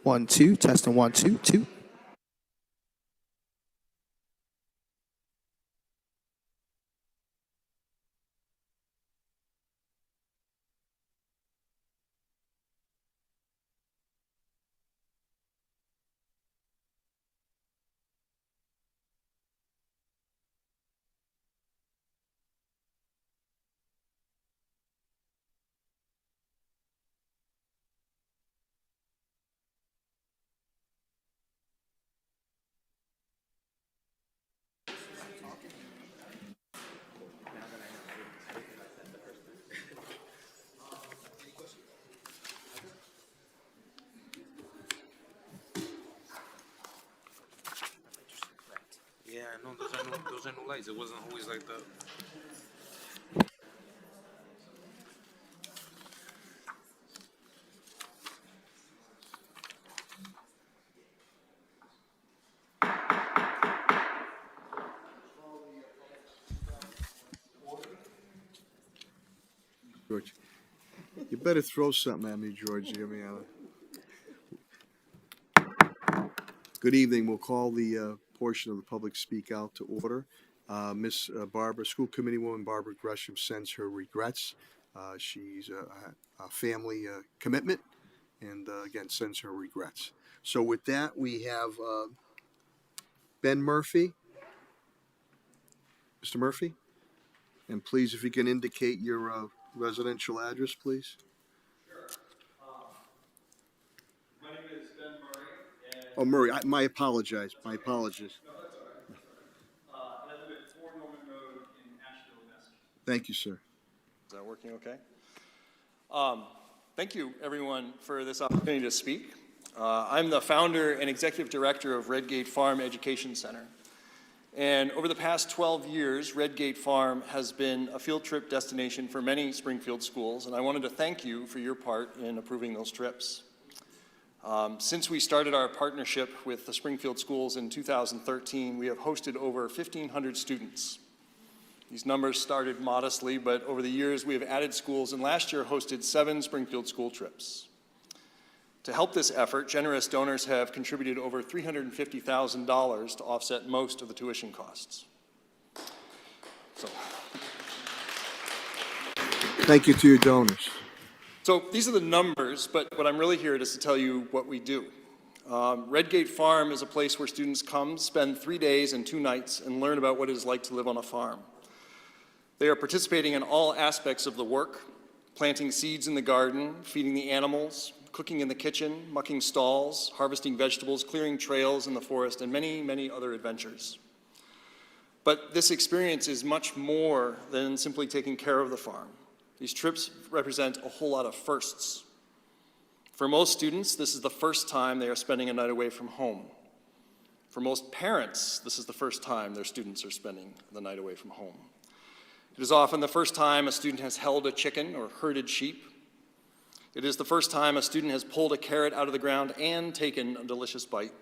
1, 2, testing 1, 2, 2. Yeah, no, those are new lights. It wasn't always like that. George, you better throw something at me, George. Good evening. We'll call the portion of the public speak out to order. Miss Barbara, School Committee Woman Barbara Gresham sends her regrets. She's a family commitment and again sends her regrets. So with that, we have Ben Murphy. Mr. Murphy? And please, if you can indicate your residential address, please. My name is Ben Murray. Oh, Murray, my apologies. My apologies. No, that's all right. And I live at 4 Norman Road in Asheville, Massachusetts. Thank you, sir. Is that working okay? Thank you, everyone, for this opportunity to speak. I'm the founder and executive director of Redgate Farm Education Center. And over the past 12 years, Redgate Farm has been a field trip destination for many Springfield schools, and I wanted to thank you for your part in approving those trips. Since we started our partnership with the Springfield schools in 2013, we have hosted over 1,500 students. These numbers started modestly, but over the years we have added schools and last year hosted 7 Springfield school trips. To help this effort, generous donors have contributed over $350,000 to offset most of the tuition costs. Thank you to your donors. So these are the numbers, but what I'm really here is to tell you what we do. Redgate Farm is a place where students come, spend 3 days and 2 nights, and learn about what it is like to live on a farm. They are participating in all aspects of the work, planting seeds in the garden, feeding the animals, cooking in the kitchen, mucking stalls, harvesting vegetables, clearing trails in the forest, and many, many other adventures. But this experience is much more than simply taking care of the farm. These trips represent a whole lot of firsts. For most students, this is the first time they are spending a night away from home. For most parents, this is the first time their students are spending the night away from home. It is often the first time a student has held a chicken or herded sheep. It is the first time a student has pulled a carrot out of the ground and taken a delicious bite.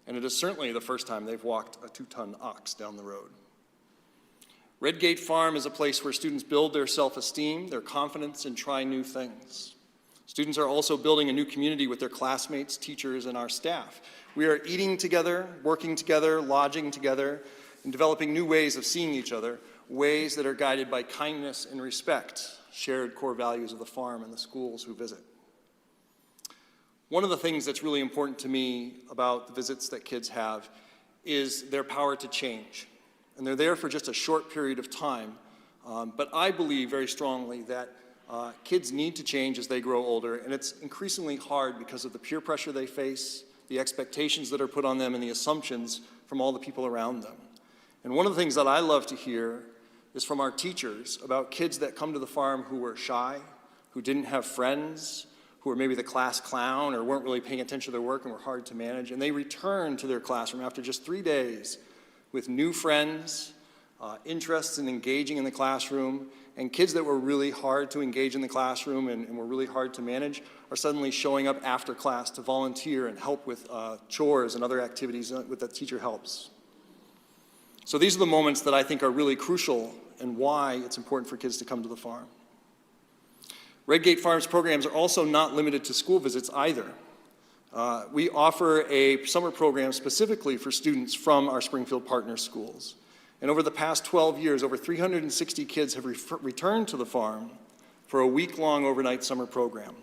And it is certainly the first time they've walked a 2-ton ox down the road. Redgate Farm is a place where students build their self-esteem, their confidence, and try new things. Students are also building a new community with their classmates, teachers, and our staff. We are eating together, working together, lodging together, and developing new ways of seeing each other, ways that are guided by kindness and respect, shared core values of the farm and the schools who visit. One of the things that's really important to me about the visits that kids have is their power to change. And they're there for just a short period of time, but I believe very strongly that kids need to change as they grow older, and it's increasingly hard because of the peer pressure they face, the expectations that are put on them, and the assumptions from all the people around them. And one of the things that I love to hear is from our teachers about kids that come to the farm who were shy, who didn't have friends, who were maybe the class clown or weren't really paying attention to their work and were hard to manage, and they return to their classroom after just 3 days with new friends, interests in engaging in the classroom, and kids that were really hard to engage in the classroom and were really hard to manage are suddenly showing up after class to volunteer and help with chores and other activities with that teacher helps. So these are the moments that I think are really crucial and why it's important for kids to come to the farm. Redgate Farm's programs are also not limited to school visits either. We offer a summer program specifically for students from our Springfield partner schools. And over the past 12 years, over 360 kids have returned to the farm for a week-long overnight summer program.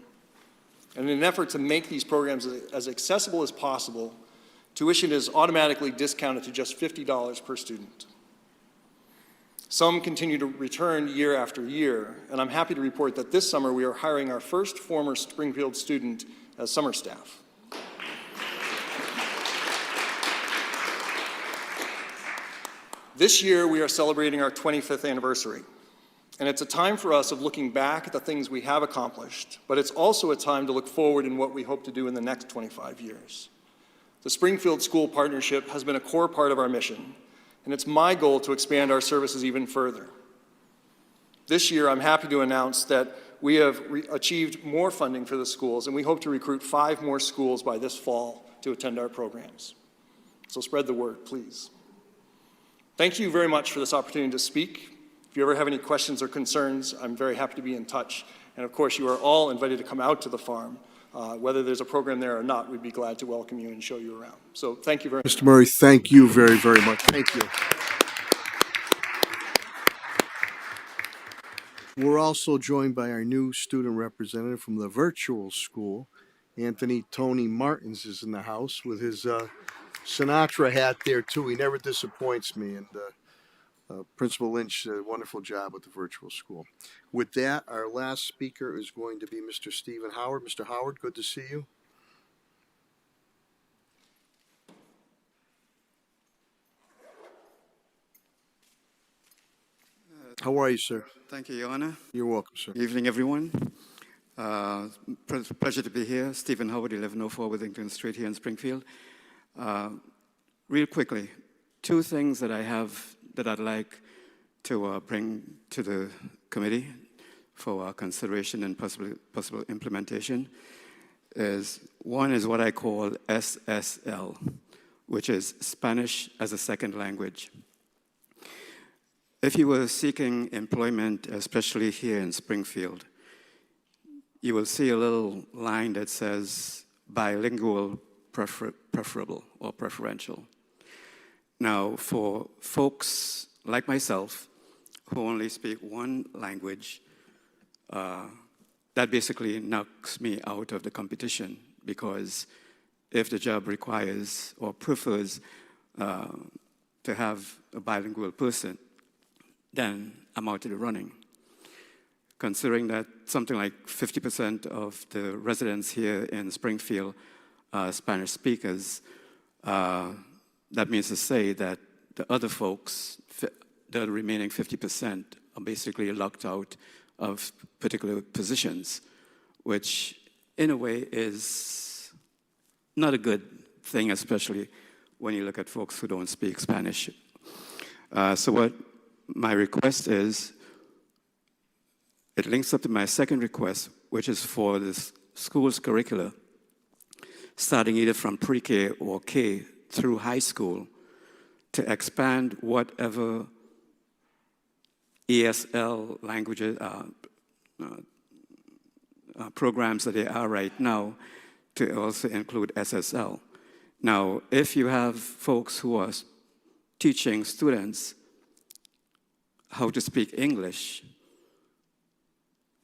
And in an effort to make these programs as accessible as possible, tuition is automatically discounted to just $50 per student. Some continue to return year after year, and I'm happy to report that this summer we are hiring our first former Springfield student as summer staff. This year we are celebrating our 25th anniversary, and it's a time for us of looking back at the things we have accomplished, but it's also a time to look forward in what we hope to do in the next 25 years. The Springfield School Partnership has been a core part of our mission, and it's my goal to expand our services even further. This year, I'm happy to announce that we have achieved more funding for the schools, and we hope to recruit 5 more schools by this fall to attend our programs. So spread the word, please. Thank you very much for this opportunity to speak. If you ever have any questions or concerns, I'm very happy to be in touch. And of course, you are all invited to come out to the farm. Whether there's a program there or not, we'd be glad to welcome you and show you around. So thank you very much. Mr. Murray, thank you very, very much. Thank you. We're also joined by our new student representative from the virtual school. Anthony Tony Martins is in the house with his Sinatra hat there too. He never disappoints me. And Principal Lynch did a wonderful job with the virtual school. With that, our last speaker is going to be Mr. Stephen Howard. Mr. Howard, good to see you. How are you, sir? Thank you, Your Honor. You're welcome, sir. Good evening, everyone. Pleasure to be here. Stephen Howard, 1104 Withington Street here in Springfield. Real quickly, 2 things that I have that I'd like to bring to the committee for consideration and possible implementation is, one is what I call SSL, which is Spanish as a Second Language. If you were seeking employment, especially here in Springfield, you will see a little line that says bilingual preferable or preferential. Now, for folks like myself who only speak one language, that basically knocks me out of the competition, because if the job requires or prefers to have a bilingual person, then I'm out of the running. Considering that something like 50% of the residents here in Springfield are Spanish speakers, that means to say that the other folks, the remaining 50%, are basically locked out of particular positions, which in a way is not a good thing, especially when you look at folks who don't speak Spanish. So what my request is, it links up to my second request, which is for the school's curricula, starting either from pre-K or K through high school, to expand whatever ESL languages, programs that they are right now, to also include SSL. Now, if you have folks who are teaching students how to speak English,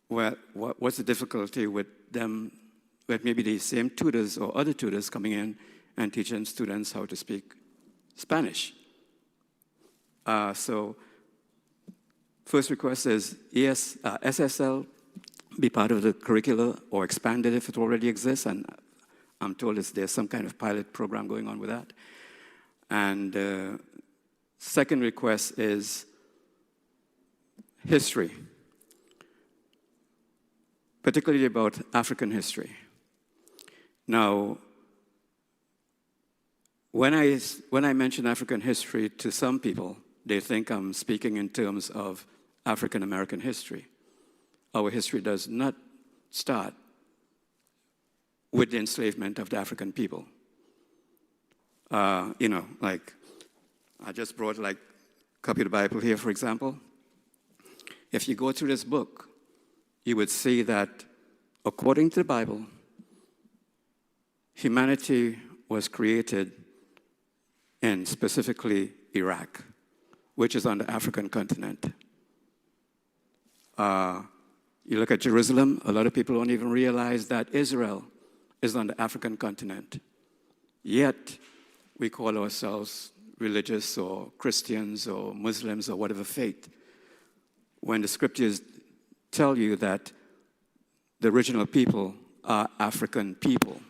what's the difficulty with them, with maybe the same tutors or other tutors coming in and teaching students how to speak Spanish? So first request is SSL be part of the curricula or expanded if it already exists, and I'm told there's some kind of pilot program going on with that. And second request is history, particularly about African history. Now, when I mention African history to some people, they think I'm speaking in terms of African American history. Our history does not start with the enslavement of the African people. Like, I just brought like a copy of the Bible here, for example. If you go through this book, you would see that according to the Bible, humanity was created in specifically Iraq, which is on the African continent. You look at Jerusalem, a lot of people don't even realize that Israel is on the African continent. Yet, we call ourselves religious or Christians or Muslims or whatever faith, when the scriptures tell you that the original people are African people.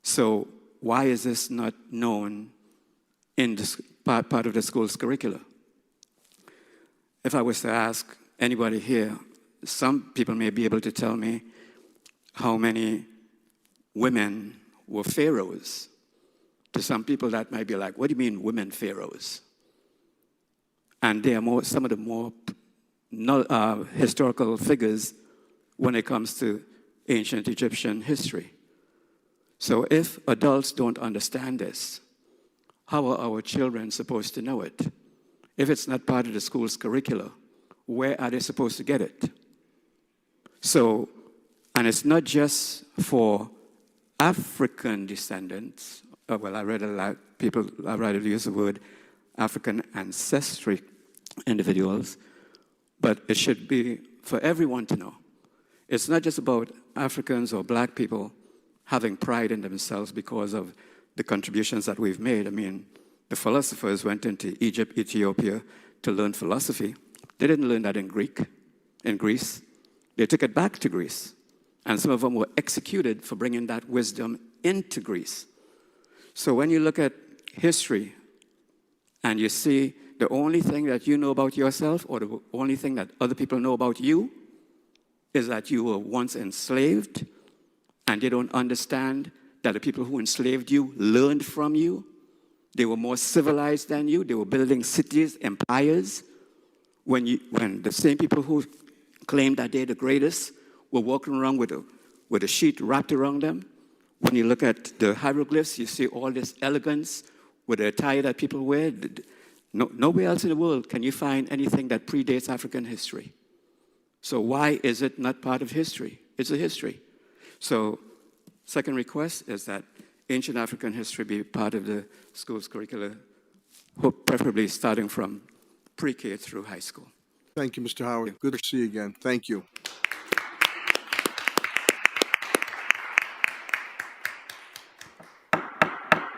So why is this not known in this part of the school's curricula? If I was to ask anybody here, some people may be able to tell me how many women were pharaohs. To some people that might be like, what do you mean women pharaohs? And they are some of the more historical figures when it comes to ancient Egyptian history. So if adults don't understand this, how are our children supposed to know it? If it's not part of the school's curricula, where are they supposed to get it? So, and it's not just for African descendants. Well, I read a lot, I rather use the word African ancestry individuals, but it should be for everyone to know. It's not just about Africans or black people having pride in themselves because of the contributions that we've made. I mean, the philosophers went into Egypt, Ethiopia to learn philosophy. They didn't learn that in Greece. They took it back to Greece. And some of them were executed for bringing that wisdom into Greece. So when you look at history and you see the only thing that you know about yourself or the only thing that other people know about you is that you were once enslaved, and they don't understand that the people who enslaved you learned from you. They were more civilized than you. They were building cities, empires. When the same people who claimed that they're the greatest were walking around with a sheet wrapped around them. When you look at the hieroglyphs, you see all this elegance with the attire that people wear. Nowhere else in the world can you find anything that predates African history. So why is it not part of history? It's a history. So second request is that ancient African history be part of the school's curricula, preferably starting from pre-K through high school. Thank you, Mr. Howard. Good to see you again. Thank you.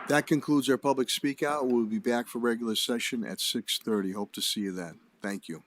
That concludes our public speak out. We'll be back for regular session at 6:30. Hope to see you then. Thank you.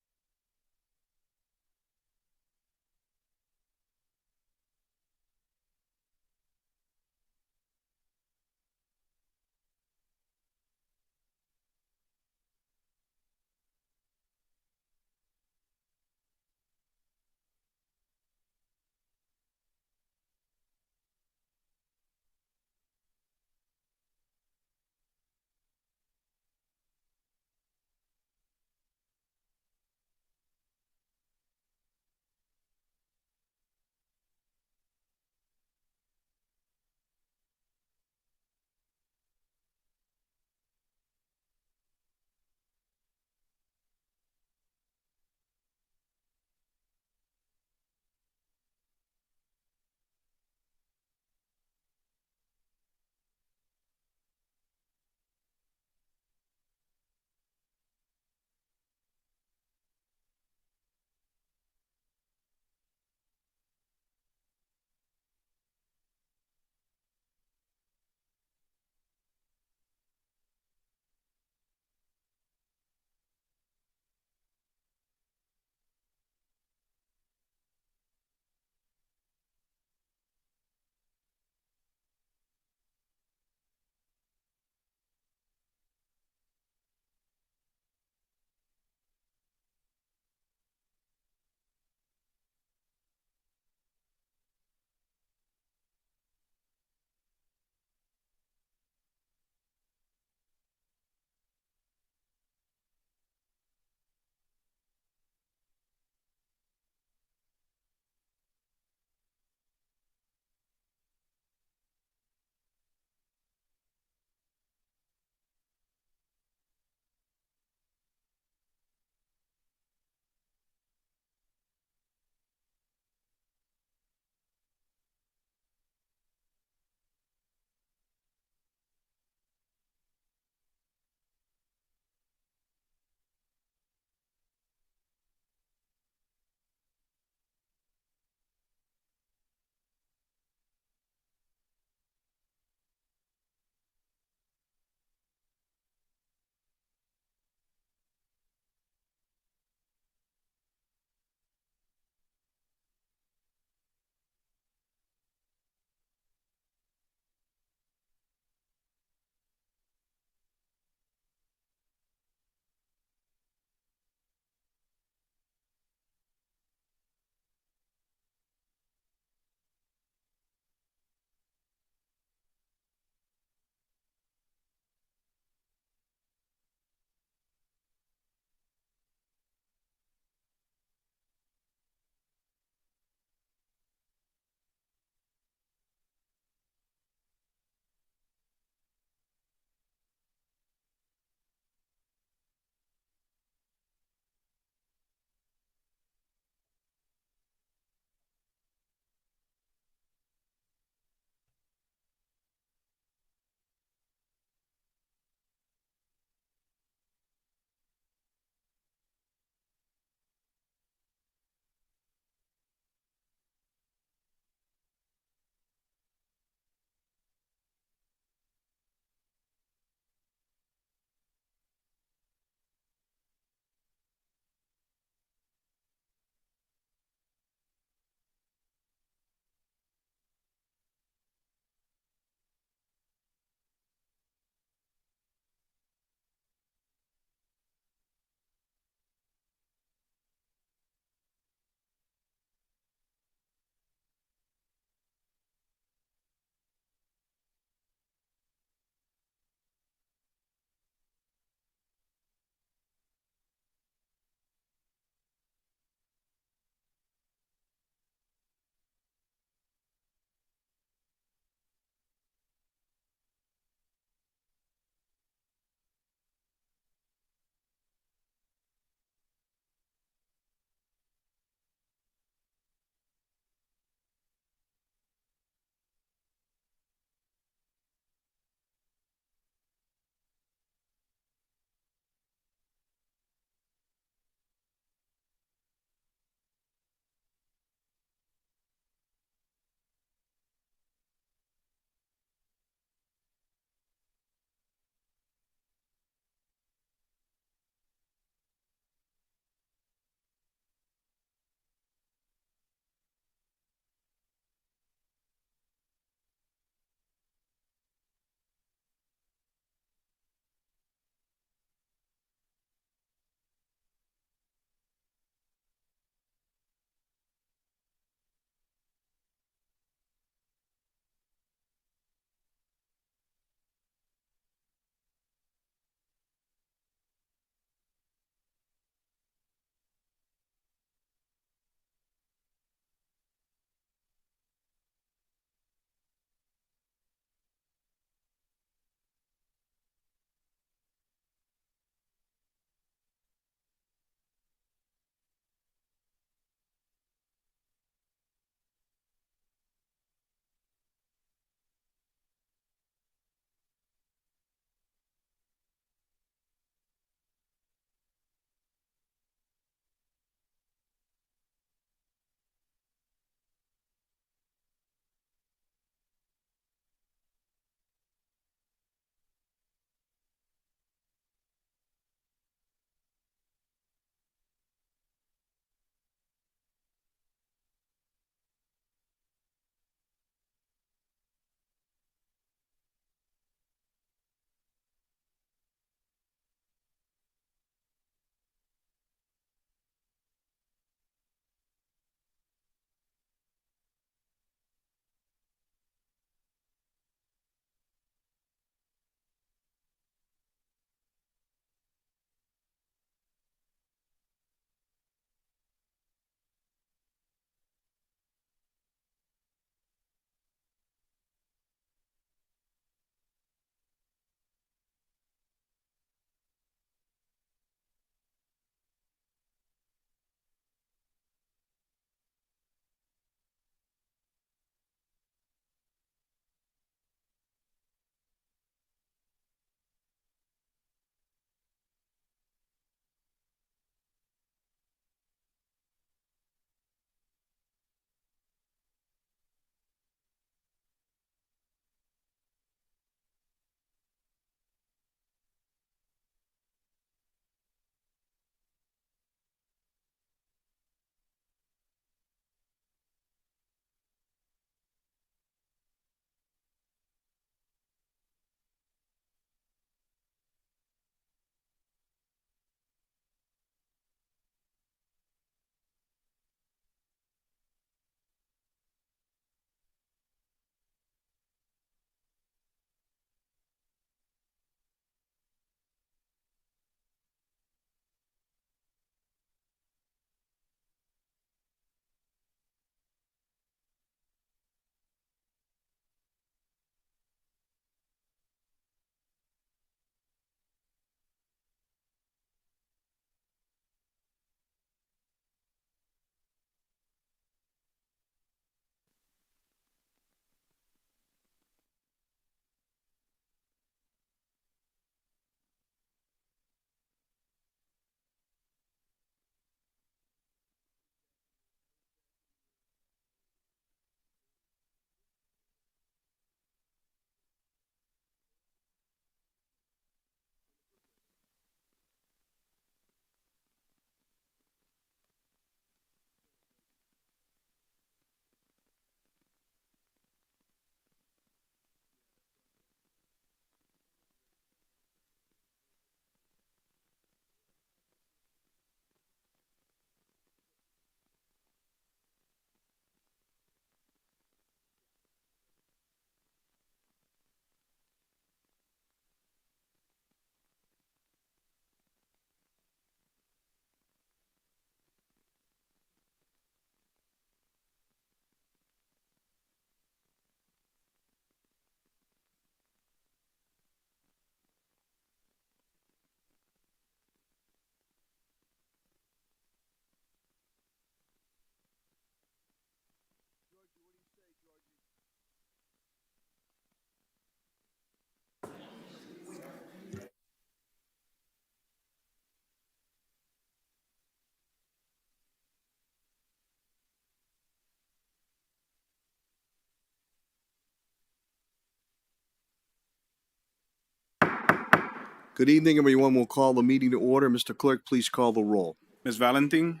Good evening, everyone. We'll call the meeting to order. Mr. Clerk, please call the roll. Ms. Valentin?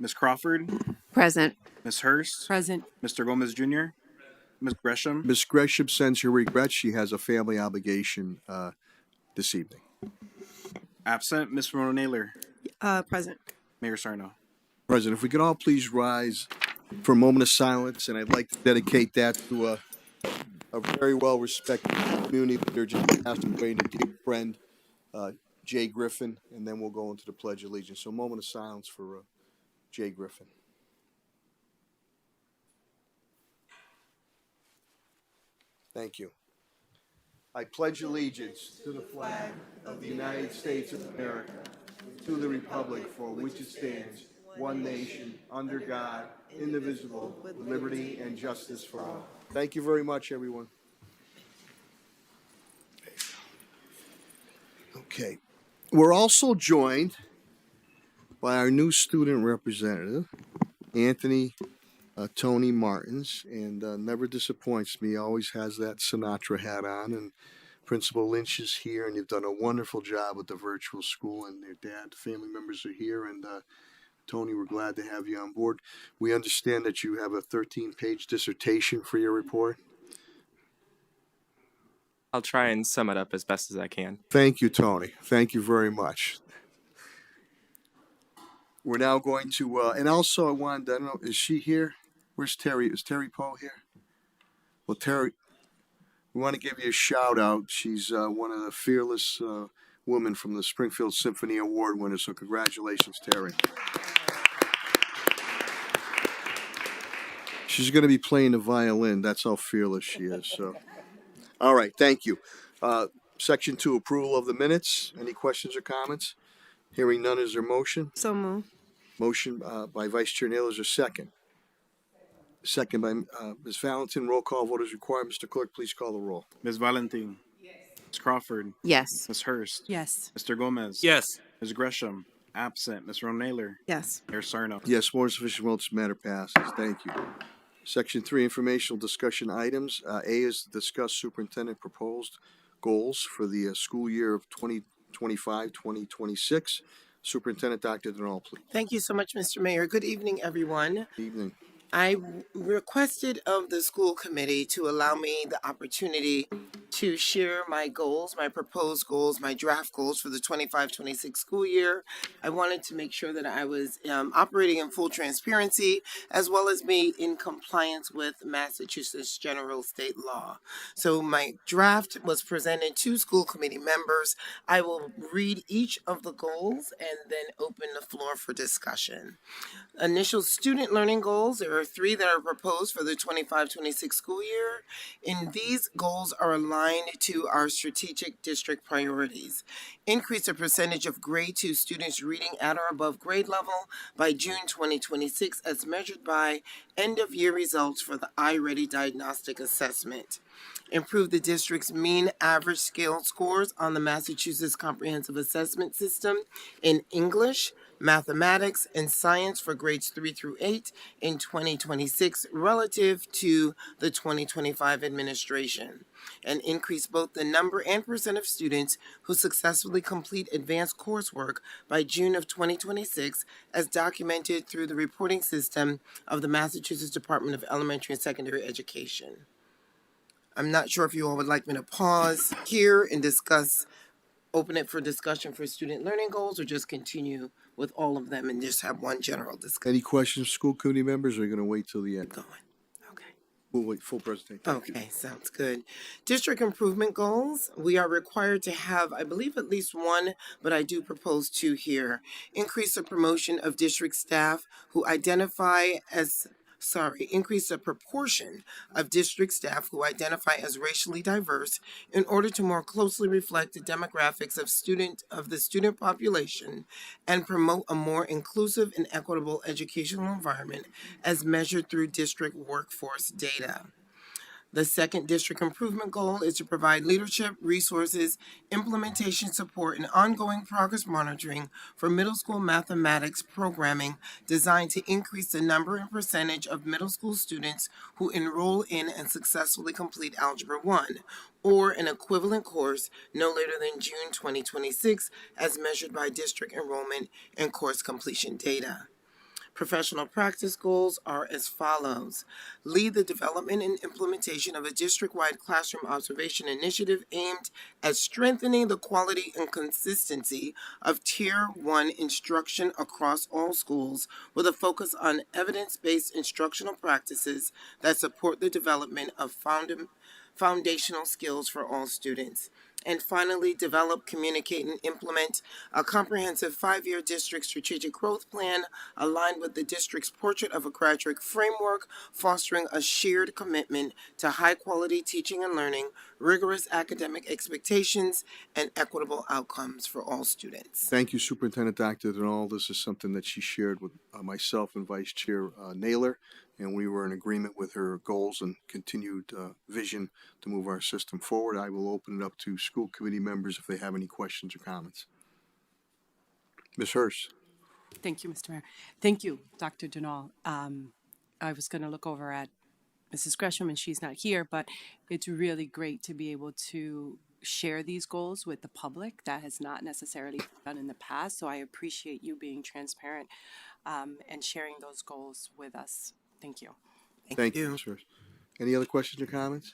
Ms. Crawford? Present. Ms. Hurst? Present. Mr. Gomez Jr.? Ms. Gresham? Ms. Gresham sends her regrets. She has a family obligation this evening. Absent. Ms. Romano-Naylor? Present. Mayor Sarno? President, if we could all please rise for a moment of silence, and I'd like to dedicate that to a very well-respected community leader, just passed away, and a dear friend, Jay Griffin, and then we'll go into the Pledge of Allegiance. So a moment of silence for Jay Griffin. Thank you. I pledge allegiance to the flag of the United States of America, to the republic for which it stands, one nation, under God, indivisible, with liberty and justice for all. Thank you very much, everyone. Okay. We're also joined by our new student representative, Anthony Tony Martins, and never disappoints me, always has that Sinatra hat on, and Principal Lynch is here, and you've done a wonderful job with the virtual school, and their dad, family members are here, and Tony, we're glad to have you on board. We understand that you have a 13-page dissertation for your report. I'll try and sum it up as best as I can. Thank you, Tony. Thank you very much. We're now going to, and also I wanted, I don't know, is she here? Where's Terry? Is Terry Poe here? Well, Terry, we want to give you a shout out. She's one of the fearless women from the Springfield Symphony Award winners, so congratulations, Terry. She's going to be playing the violin. That's how fearless she is. So, all right, thank you. Section 2, approval of the minutes. Any questions or comments? Hearing none, is there motion? So moved. Motion by Vice Chair Naylor, is there second? Second by Ms. Valentin. Roll call vote is required. Mr. Clerk, please call the roll. Ms. Valentin? Yes. Ms. Crawford? Yes. Ms. Hurst? Yes. Mr. Gomez? Yes. Ms. Gresham? Absent. Ms. Romano-Naylor? Yes. Mayor Sarno? Yes, more than sufficient votes, matter passes. Thank you. Section 3, informational discussion items. A is to discuss superintendent proposed goals for the school year of 2025-2026. Superintendent Dr. Denal, please. Thank you so much, Mr. Mayor. Good evening, everyone. Good evening. I requested of the school committee to allow me the opportunity to share my goals, my proposed goals, my draft goals for the 25-26 school year. I wanted to make sure that I was operating in full transparency, as well as be in compliance with Massachusetts general state law. So my draft was presented to school committee members. I will read each of the goals and then open the floor for discussion. Initial student learning goals, there are 3 that are proposed for the 25-26 school year, and these goals are aligned to our strategic district priorities. Increase the percentage of grade 2 students reading at or above grade level by June 2026 as measured by end-of-year results for the iReady diagnostic assessment. Improve the district's mean average scale scores on the Massachusetts Comprehensive Assessment System in English, mathematics, and science for grades 3 through 8 in 2026 relative to the 2025 administration, and increase both the number and percent of students who successfully complete advanced coursework by June of 2026 as documented through the reporting system of the Massachusetts Department of Elementary and Secondary Education. I'm not sure if you all would like me to pause here and open it for discussion for student learning goals, or just continue with all of them and just have one general discussion. Any questions, school committee members, or are you going to wait till the end? Going. Okay. We'll wait, full presentation. Okay, sounds good. District improvement goals, we are required to have, I believe, at least one, but I do propose 2 here. Increase the promotion of district staff who increase the proportion of district staff who identify as racially diverse in order to more closely reflect the demographics of the student population and promote a more inclusive and equitable educational environment as measured through district workforce data. The second district improvement goal is to provide leadership, resources, implementation support, and ongoing progress monitoring for middle school mathematics programming designed to increase the number and percentage of middle school students who enroll in and successfully complete Algebra 1 or an equivalent course no later than June 2026 as measured by district enrollment and course completion data. Professional practice goals are as follows. Lead the development and implementation of a district-wide classroom observation initiative aimed at strengthening the quality and consistency of Tier 1 instruction across all schools with a focus on evidence-based instructional practices that support the development of foundational skills for all students. And finally, develop, communicate, and implement a comprehensive 5-year district strategic growth plan aligned with the district's portrait of a graduate framework, fostering a shared commitment to high-quality teaching and learning, rigorous academic expectations, and equitable outcomes for all students. Thank you, Superintendent Dr. Denal. This is something that she shared with myself and Vice Chair Naylor, and we were in agreement with her goals and continued vision to move our system forward. I will open it up to school committee members if they have any questions or comments. Ms. Hurst. Thank you, Mr. Mayor. Thank you, Dr. Denal. I was going to look over at Mrs. Gresham, and she's not here, but it's really great to be able to share these goals with the public. That has not necessarily been done in the past, so I appreciate you being transparent and sharing those goals with us. Thank you. Thank you, Ms. Hurst. Any other questions or comments?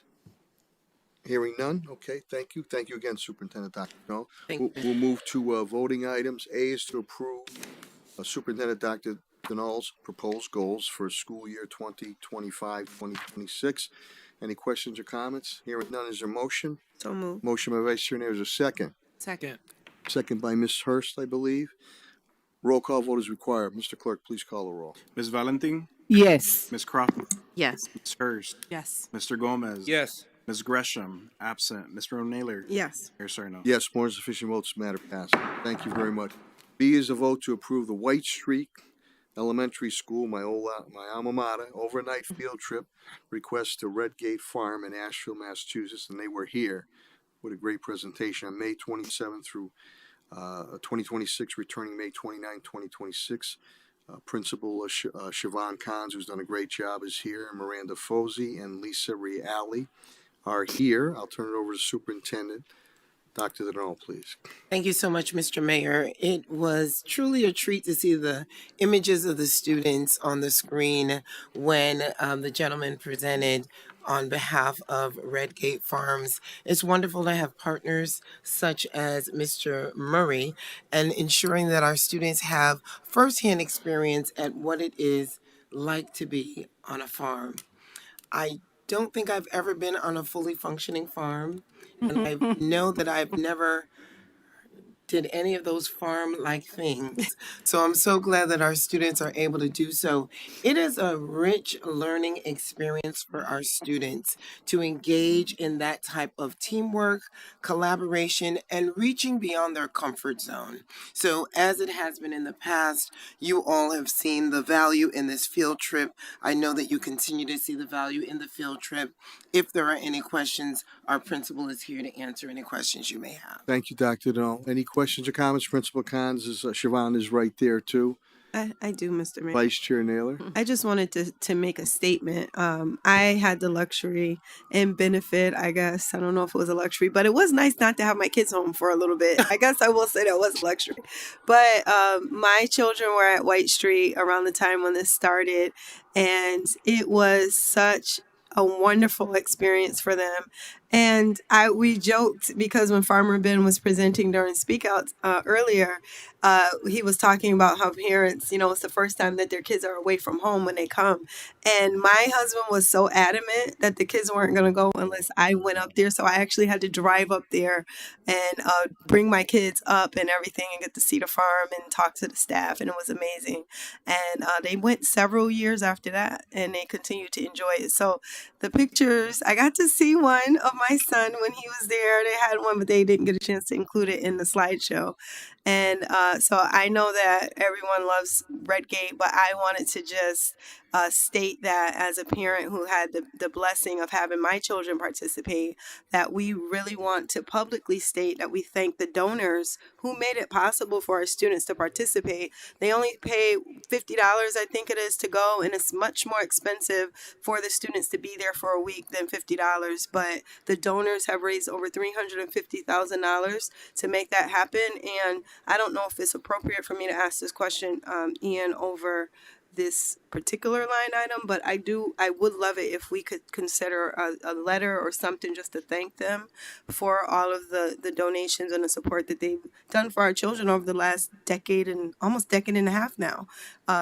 Hearing none. Okay, thank you. Thank you again, Superintendent Dr. Denal. We'll move to voting items. A is to approve Superintendent Dr. Denal's proposed goals for school year 2025-2026. Any questions or comments? Hearing none, is there a motion? So moved. Motion by Vice Chair Naylor, is there a second? Second. Second by Ms. Hurst, I believe. Roll call vote is required. Mr. Clerk, please call the roll. Ms. Valentin, Yes. Ms. Crawford, Yes. Ms. Hurst, Yes. Mr. Gomez. Yes. Ms. Gresham, absent. Ms. Naylor. Yes. Mayor Sarno. Yes, more than sufficient votes, matter passed. Thank you very much. B is a vote to approve the White Street Elementary School, my alma mater, overnight field trip request to Redgate Farm in Asheville, Massachusetts, and they were here. What a great presentation on May 27th through 2026, returning May 29, 2026. Principal Siobhan Kahns, who's done a great job, is here. Miranda Fosey and Lisa Reale are here. I'll turn it over to Superintendent Dr. Denal, please. Thank you so much, Mr. Mayor. It was truly a treat to see the images of the students on the screen when the gentleman presented on behalf of Redgate Farms. It's wonderful to have partners such as Mr. Murray and ensuring that our students have firsthand experience at what it is like to be on a farm. I don't think I've ever been on a fully functioning farm, and I know that I've never did any of those farm-like things. So I'm so glad that our students are able to do so. It is a rich learning experience for our students to engage in that type of teamwork, collaboration, and reaching beyond their comfort zone. So as it has been in the past, you all have seen the value in this field trip. I know that you continue to see the value in the field trip. If there are any questions, our principal is here to answer any questions you may have. Thank you, Dr. Denal. Any questions or comments? Principal Kahns is, Siobhan is right there too. I do, Mr. Mayor. Vice Chair Naylor. I just wanted to make a statement. I had the luxury and benefit, I guess. I don't know if it was a luxury, but it was nice not to have my kids home for a little bit. I guess I will say that was a luxury. But my children were at White Street around the time when this started, and it was such a wonderful experience for them. And we joked because when Farmer Ben was presenting during Speak Out earlier, he was talking about how parents, it's the first time that their kids are away from home when they come. And my husband was so adamant that the kids weren't going to go unless I went up there. So I actually had to drive up there and bring my kids up and everything and get to see the farm and talk to the staff. And it was amazing. And they went several years after that and they continued to enjoy it. So the pictures, I got to see one of my son when he was there. They had one, but they didn't get a chance to include it in the slideshow. And so I know that everyone loves Redgate, but I wanted to just state that as a parent who had the blessing of having my children participate, that we really want to publicly state that we thank the donors who made it possible for our students to participate. They only pay $50, I think it is, to go, and it's much more expensive for the students to be there for a week than $50. But the donors have raised over $350,000 to make that happen. And I don't know if it's appropriate for me to ask this question, Ian, over this particular line item, but I would love it if we could consider a letter or something just to thank them for all of the donations and the support that they've done for our children over the last decade and almost decade and a half now.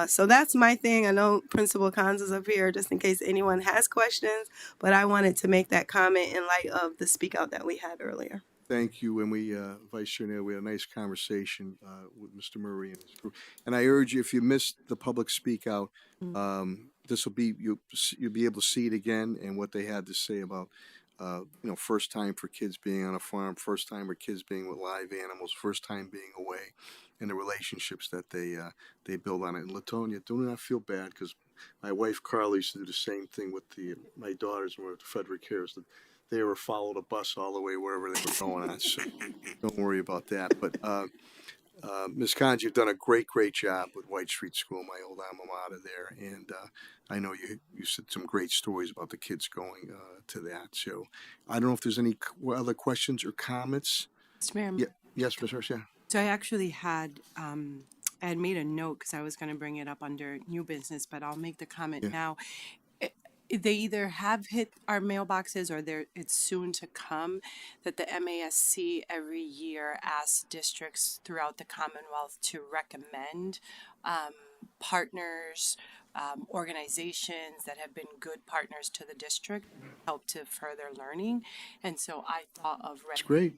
So that's my thing. I know Principal Cons is up here just in case anyone has questions, but I wanted to make that comment in light of the speak out that we had earlier. Thank you, and we, Vice Chair Nail, we had a nice conversation with Mr. Murray and his group. And I urge you, if you missed the public speak out, this will be, you'll be able to see it again and what they had to say about, first time for kids being on a farm, first time for kids being with live animals, first time being away, and the relationships that they build on it. And Latonia, do not feel bad, because my wife Carly used to do the same thing with my daughters when we were at Frederick Harris. They were followed a bus all the way wherever they were going on, so don't worry about that. But Ms. Cons, you've done a great job with White Street School, my old alma mater there, and I know you said some great stories about the kids going to that. So I don't know if there's any other questions or comments. Mr. Mayor, Yeah, yes, Ms. Hirsch, yeah. so I actually had I had made a note because I was going to bring it up under new business, but I'll make the comment now. They either have hit our mailboxes or it's soon to come that the MASC every year asks districts throughout the Commonwealth to recommend partners, organizations that have been good partners to the district, help to further learning. And so I thought of It's great.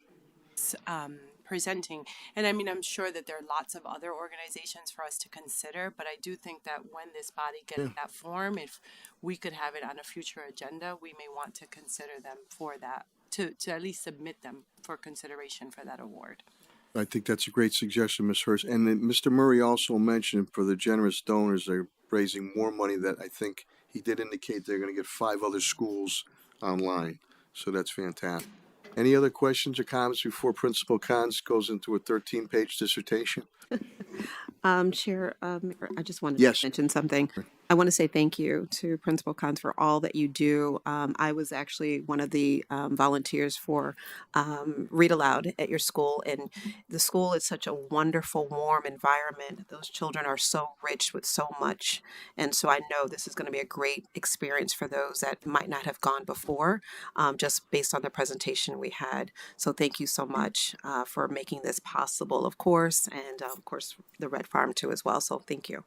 presenting. And I mean, I'm sure that there are lots of other organizations for us to consider, but I do think that when this body gets that form, if we could have it on a future agenda, we may want to consider them for that, to at least submit them for consideration for that award. I think that's a great suggestion, Ms. Hurst. And then Mr. Murray also mentioned for the generous donors, they're raising more money that I think he did indicate they're going to get 5 other schools online. So that's fantastic. Any other questions or comments before Principal Cons goes into a 13-page dissertation? Chair, I just wanted Yes. to mention something. I want to say thank you to Principal Cons for all that you do. I was actually one of the volunteers for Read Aloud at your school, and the school is such a wonderful, warm environment. Those children are so rich with so much, and so I know this is going to be a great experience for those that might not have gone before, just based on the presentation we had. So thank you so much for making this possible, of course, and of course the Red Farm too as well. So thank you.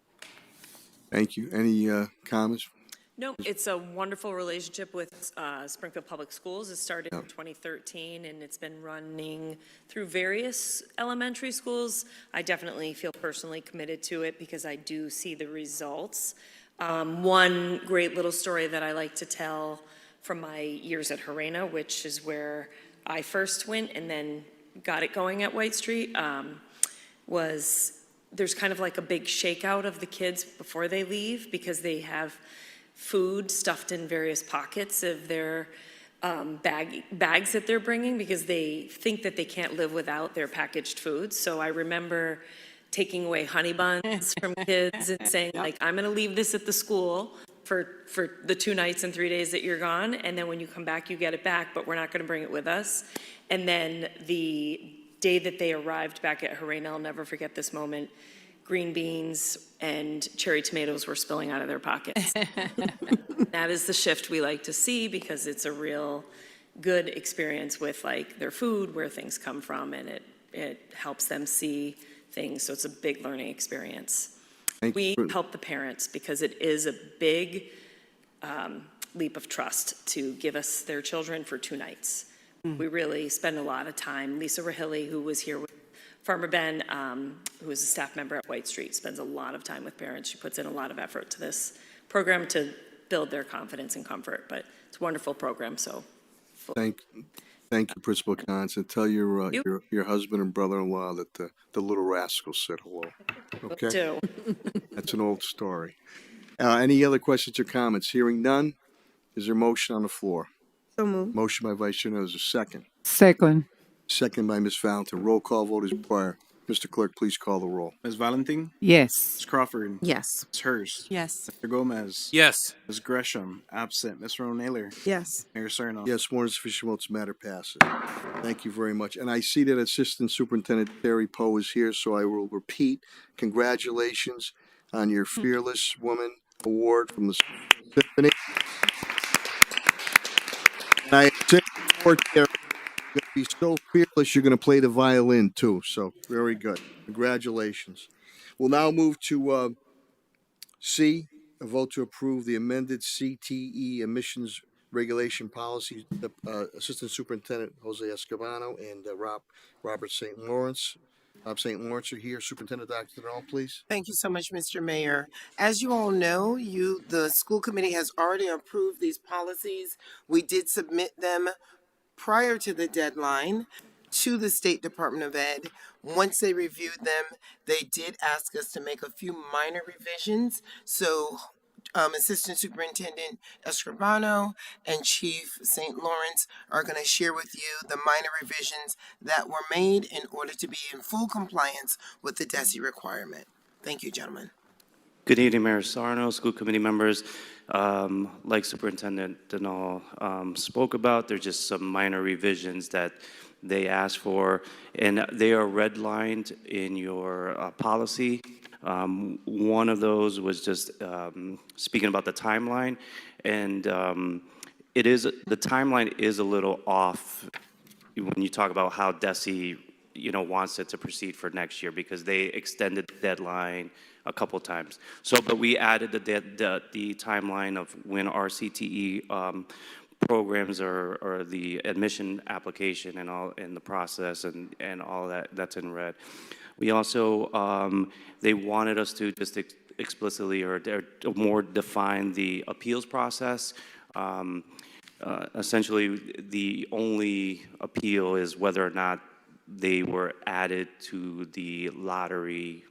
Thank you. Any comments? No, it's a wonderful relationship with Springfield Public Schools. It started in 2013, and it's been running through various elementary schools. I definitely feel personally committed to it because I do see the results. One great little story that I like to tell from my years at Harena, which is where I first went and then got it going at White Street, was there's kind of like a big shakeout of the kids before they leave because they have food stuffed in various pockets of their bags that they're bringing because they think that they can't live without their packaged food. So I remember taking away honey buns from kids and saying, like, I'm gonna leave this at the school for the 2 nights and 3 days that you're gone, and then when you come back, you get it back, but we're not gonna bring it with us. And then the day that they arrived back at Harena, I'll never forget this moment, green beans and cherry tomatoes were spilling out of their pockets. That is the shift we like to see because it's a real good experience with like their food, where things come from, and it helps them see things. So it's a big learning experience. We help the parents because it is a big leap of trust to give us their children for 2 nights. We really spend a lot of time. Lisa Rahilly, who was here with Farmer Ben, who is a staff member at White Street, spends a lot of time with parents. She puts in a lot of effort to this program to build their confidence and comfort, but it's a wonderful program, so Thank you, Principal Cons, and tell your You your husband and brother-in-law that the little rascal said hello. Okay, too. that's an old story. Any other questions or comments? Hearing none, is there a motion on the floor? So moved. Motion by Vice Chair Neville, is there a second? Second. Second by Ms. Valentin. Roll call vote is required. Mr. Clerk, please call the roll. Ms. Valentin, Yes. Ms. Crawford, Yes. Ms. Hurst, Yes. Mr. Gomez, Yes. Ms. Gresham, absent. Ms. Naylor, Yes. Mayor Sarno. Yes, more than sufficient votes, matter passes. Thank you very much. And I see that Assistant Superintendent Terry Poe is here, so I will repeat, congratulations on your Fearless Woman Award from the Symphony. And I said before, Terry, you're going to be so fearless, you're going to play the violin too, so very good. Congratulations. We'll now move to C, a vote to approve the amended CTE emissions regulation policy. The Assistant Superintendent Jose Escobar and Robert St. Lawrence. Bob St. Lawrence are here. Superintendent Dr. Denal, please. Thank you so much, Mr. Mayor. As you all know, the school committee has already approved these policies. We did submit them prior to the deadline to the State Department of Ed. Once they reviewed them, they did ask us to make a few minor revisions. So Assistant Superintendent Escribano and Chief St. Lawrence are going to share with you the minor revisions that were made in order to be in full compliance with the DESI requirement. Thank you, gentlemen. Good evening, Mayor Sarno, school committee members. Like Superintendent Denal spoke about, there's just some minor revisions that they asked for, and they are redlined in your policy. One of those was just speaking about the timeline, and the timeline is a little off when you talk about how DESI, wants it to proceed for next year, because they extended the deadline a couple times. So, but we added the timeline of when our CTE programs or the admission application and all in the process and all that's in red. We also, they wanted us to just explicitly or more define the appeals process. Essentially, the only appeal is whether or not they were added to the lottery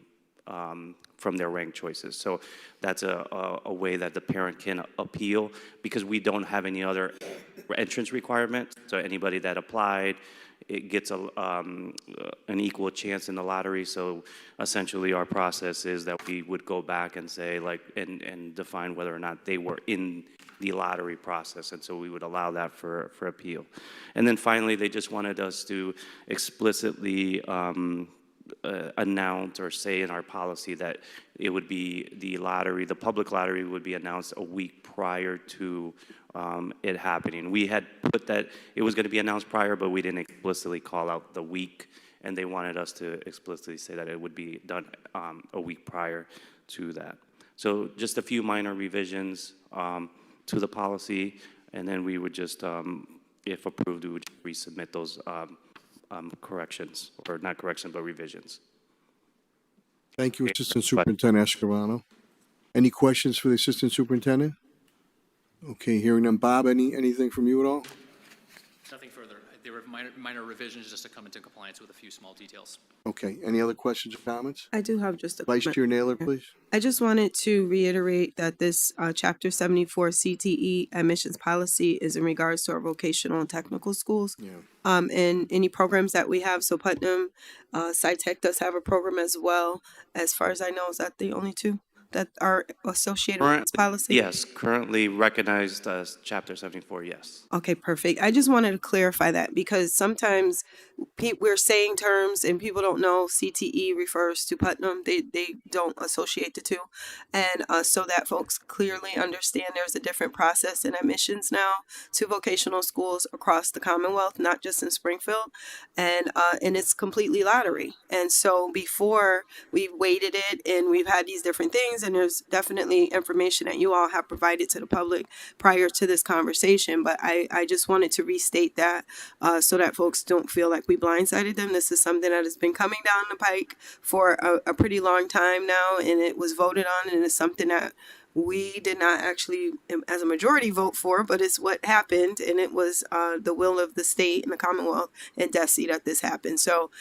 from their ranked choices. So that's a way that the parent can appeal, because we don't have any other entrance requirement. So anybody that applied, it gets an equal chance in the lottery. So essentially our process is that we would go back and say, and define whether or not they were in the lottery process. And so we would allow that for appeal. And then finally, they just wanted us to explicitly announce or say in our policy that it would be the public lottery would be announced a week prior to it happening. We had put that it was going to be announced prior, but we didn't explicitly call out the week, and they wanted us to explicitly say that it would be done a week prior to that. So just a few minor revisions to the policy, and then we would just, if approved, we would resubmit those corrections, or not corrections, but revisions. Thank you, Assistant Superintendent Escribano. Any questions for the Assistant Superintendent? Okay, hearing none. Bob, anything from you at all? Nothing further. There were minor revisions just to come into compliance with a few small details. Okay, any other questions or comments? I do have just a Vice comment. Chair Naylor, please. I just wanted to reiterate that this Chapter 74 CTE admissions policy is in regards to our vocational and technical schools. Yeah. And any programs that we have. So Putnam, SciTech does have a program as well. As far as I know, is that the only two that are associated with this policy? Yes, currently recognized as Chapter 74, yes. Okay, perfect. I just wanted to clarify that, because sometimes we're saying terms and people don't know CTE refers to Putnam. They don't associate the two. And so that folks clearly understand there's a different process in admissions now to vocational schools across the Commonwealth, not just in Springfield. And it's completely lottery. And so before we weighted it and we've had these different things, and there's definitely information that you all have provided to the public prior to this conversation. But I just wanted to restate that so that folks don't feel like we blindsided them. This is something that has been coming down the pike for a pretty long time now, and it was voted on, and it's something that we did not actually, as a majority, vote for, but it's what happened, and it was the will of the state and the Commonwealth and DESE that this happened. So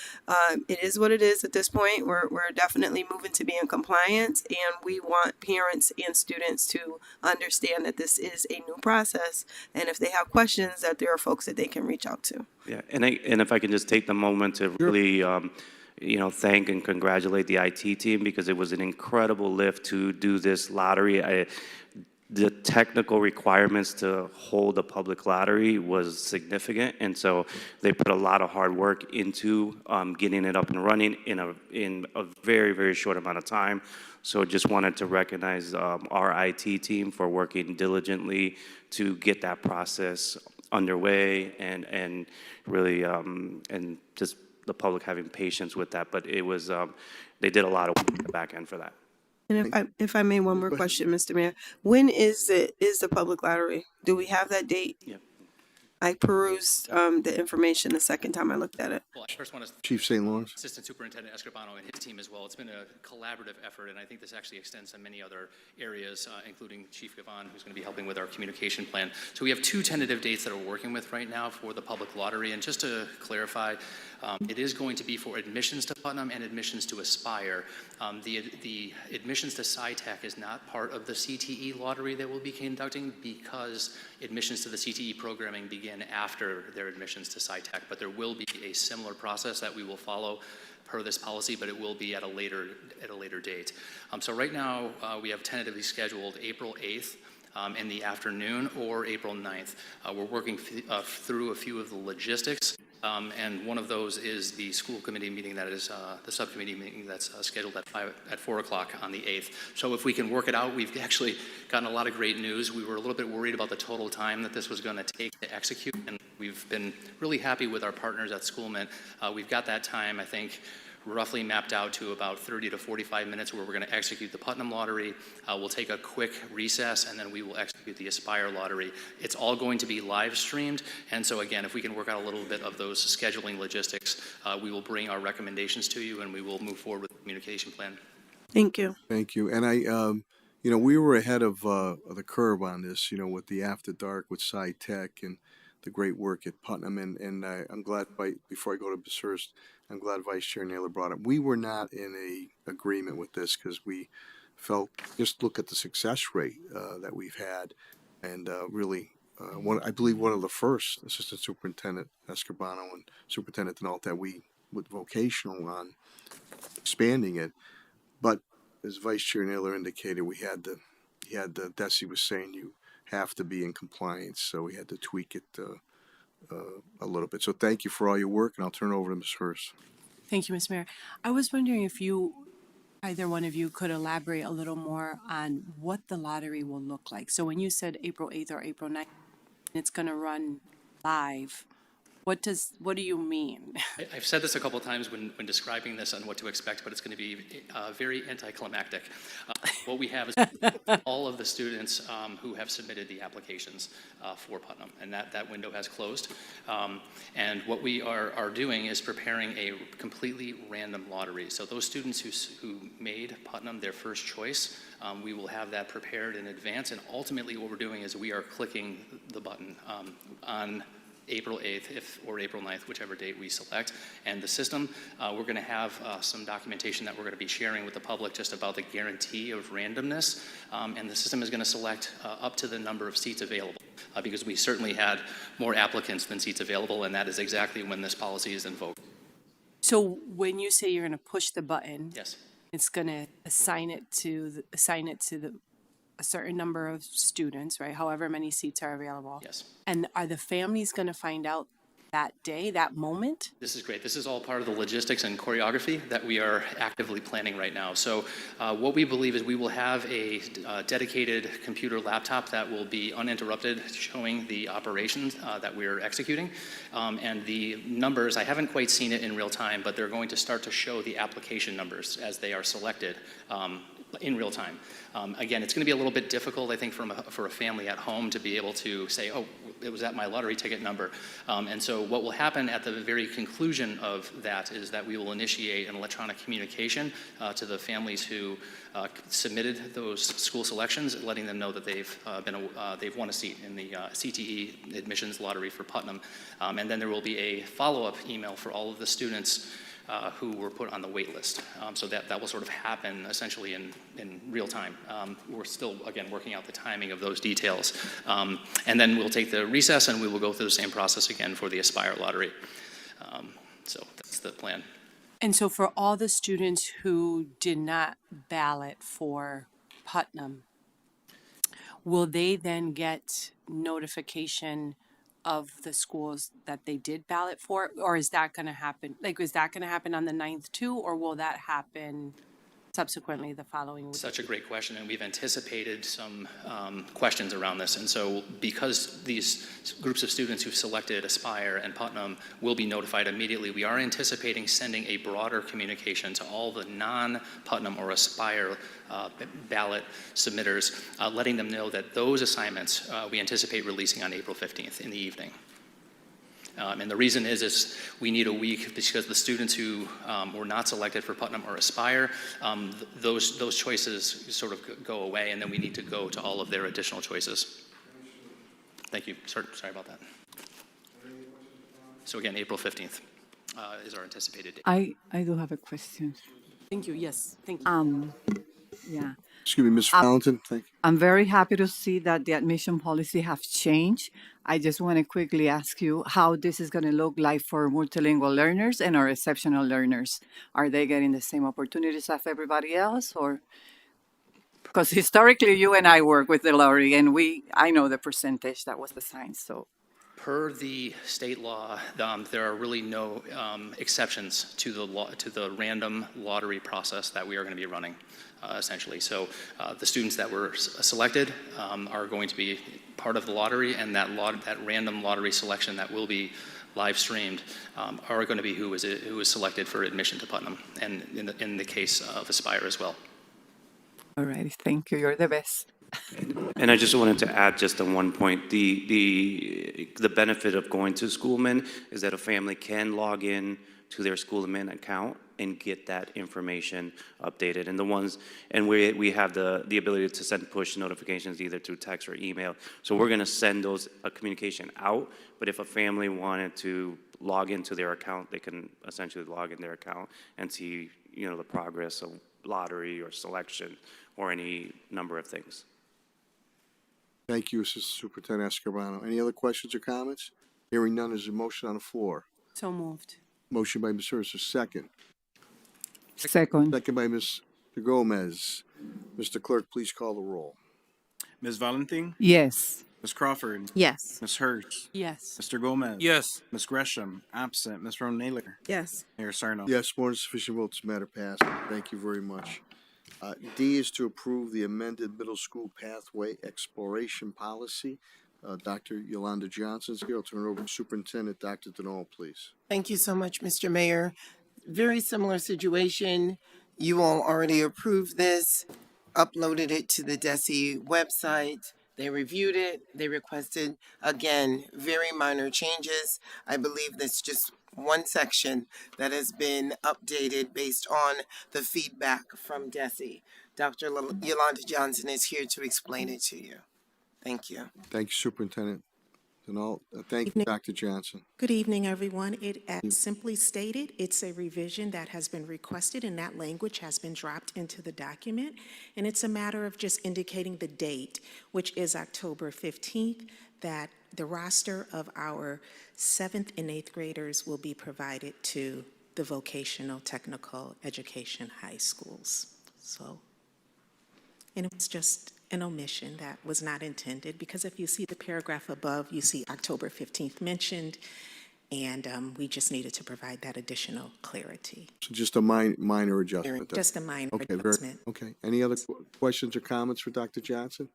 it is what it is at this point. We're definitely moving to be in compliance, and we want parents and students to understand that this is a new process, and if they have questions, that there are folks that they can reach out to. Yeah, and if I can just take the moment to really, thank and congratulate the IT team, because it was an incredible lift to do this lottery. The technical requirements to hold a public lottery was significant, and so they put a lot of hard work into getting it up and running in a very, very short amount of time. So just wanted to recognize our IT team for working diligently to get that process underway, and really and just the public having patience with that. But it was they did a lot of work in the back end for that. And if I may, one more question, Mr. Mayor. When is the public lottery? Do we have that date? Yep. I perused the information the second time I looked at it. Well, I first want to Chief St. Lawrence. Assistant Superintendent Escribano and his team as well. It's been a collaborative effort, and I think this actually extends to many other areas, including Chief Gavon, who's going to be helping with our communication plan. So we have 2 tentative dates that we're working with right now for the public lottery. And just to clarify, it is going to be for admissions to Putnam and admissions to Aspire. The admissions to SciTech is not part of the CTE lottery that we'll be conducting, because admissions to the CTE programming begin after their admissions to SciTech. But there will be a similar process that we will follow per this policy, but it will be at a later date. So right now we have tentatively scheduled April 8th. In the afternoon, or April 9th. We're working through a few of the logistics, and one of those is the school committee meeting that is the subcommittee meeting that's scheduled at 4 o'clock on the 8th. So if we can work it out, we've actually gotten a lot of great news. We were a little bit worried about the total time that this was going to take to execute, and we've been really happy with our partners at Schoolmint. We've got that time, I think, roughly mapped out to about 30 to 45 minutes where we're going to execute the Putnam lottery. We'll take a quick recess, and then we will execute the Aspire lottery. It's all going to be live streamed, and so again, if we can work out a little bit of those scheduling logistics, we will bring our recommendations to you, and we will move forward with the communication plan. Thank you. Thank you. And we were ahead of the curve on this, with the After Dark with SciTech and the great work at Putnam. And I'm glad, before I go to Basurst, I'm glad Vice Chair Naylor brought it. We were not in a agreement with this because we felt, just look at the success rate that we've had, and really, I believe one of the first, Assistant Superintendent Escribano and Superintendent Denault, that we with vocational on expanding it. But as Vice Chair Naylor indicated, we had the DESE was saying you have to be in compliance, so we had to tweak it a little bit. So thank you for all your work, and I'll turn it over to Ms. Hurst. Thank you, Mr. Mayor. I was wondering if either one of you could elaborate a little more on what the lottery will look like. So when you said April 8th or April 9th, it's going to run live, what do you mean? I've said this a couple of times when describing this on what to expect, but it's going to be very anticlimactic. What we have is all of the students who have submitted the applications for Putnam, and that window has closed. And what we are doing is preparing a completely random lottery. So those students who made Putnam their first choice, we will have that prepared in advance, and ultimately what we're doing is we are clicking the button on April 8th or April 9th, whichever date we select. And the system, we're going to have some documentation that we're going to be sharing with the public just about the guarantee of randomness. And the system is going to select up to the number of seats available, because we certainly had more applicants than seats available, and that is exactly when this policy is invoked. So when you say you're going to push the button, yes, it's going to assign it to a certain number of students, right? However many seats are available. Yes. And are the families going to find out that day, that moment? This is great. This is all part of the logistics and choreography that we are actively planning right now. So what we believe is we will have a dedicated computer laptop that will be uninterrupted, showing the operations that we're executing. And the numbers, I haven't quite seen it in real time, but they're going to start to show the application numbers as they are selected in real time. Again, it's going to be a little bit difficult, I think, for a family at home to be able to say, oh, it was at my lottery ticket number. And so what will happen at the very conclusion of that is that we will initiate an electronic communication to the families who submitted those school selections, letting them know that they've won a seat in the CTE admissions lottery for Putnam. And then there will be a follow-up email for all of the students who were put on the wait list. So that will sort of happen essentially in real time. We're still, again, working out the timing of those details. And then we'll take the recess and we will go through the same process again for the Aspire lottery. So that's the plan. And so for all the students who did not ballot for Putnam, will they then get notification of the schools that they did ballot for? Or is that going to happen? Like, is that going to happen on the 9th too? Or will that happen subsequently the following week? Such a great question, and we've anticipated some questions around this. And so because these groups of students who've selected Aspire and Putnam will be notified immediately, we are anticipating sending a broader communication to all the non-Putnam or Aspire ballot submitters, letting them know that those assignments we anticipate releasing on April 15th in the evening. And the reason is we need a week because the students who were not selected for Putnam or Aspire, those choices sort of go away, and then we need to go to all of their additional choices. Thank you. Sorry about that. So again, April 15th is our anticipated date. I do have a question. Thank you. Yes. Thank you. Yeah. Excuse me, Ms. Valentin. Thank you. I'm very happy to see that the admission policy have changed. I just want to quickly ask you how this is going to look like for multilingual learners and our exceptional learners. Are they getting the same opportunities as everybody else, or? Because historically, you and I work with the lottery, and I know the percentage that was assigned. So, per the state law, there are really no exceptions to the random lottery process that we are going to be running. Essentially. So the students that were selected are going to be part of the lottery, and that random lottery selection that will be live streamed are going to be who was selected for admission to Putnam, and in the case of Aspire as well. all right, thank you. You're the best. And I just wanted to add just on one point, the benefit of going to Schoolman is that a family can log in to their Schoolman account and get that information updated. And we have the ability to send push notifications either through text or email. So we're gonna send those communication out, but if a family wanted to log into their account, they can essentially log in their account and see, the progress of lottery or selection or any number of things. Thank you, Assistant Superintendent Escribano. Any other questions or comments? Hearing none, is a motion on the floor. So moved. Motion by Ms. Hurst, second. Second. Second by Mr. Gomez. Mr. Clerk, please call the roll. Ms. Valentin, Yes. Ms. Crawford, Yes. Ms. Hurst, Yes. Mr. Gomez. Yes. Ms. Gresham, absent. Ms. Roan Naylor, Yes. Mayor Sarno. Yes, more than sufficient votes, matter passed. Thank you very much. D is to approve the amended middle school pathway exploration policy. Dr. Yolanda Johnson's here. I'll turn it over to Superintendent Dr. Denal, please. Thank you so much, Mr. Mayor. Very similar situation. You all already approved this, uploaded it to the DESE website. They reviewed it. They requested, again, very minor changes. I believe that's just one section that has been updated based on the feedback from DESE. Dr. Yolanda Johnson is here to explain it to you. Thank you. Thank you, Superintendent Denal. Thank you, Dr. Johnson. Good evening, everyone. It, as simply stated, it's a revision that has been requested, and that language has been dropped into the document. And it's a matter of just indicating the date, which is October 15th, that the roster of our 7th and 8th graders will be provided to the vocational technical education high schools. So, and it was just an omission that was not intended, because if you see the paragraph above, you see October 15th mentioned, and we just needed to provide that additional clarity. So just a minor adjustment. Just a minor Okay, adjustment. okay. Any other questions or comments for Dr. Johnson?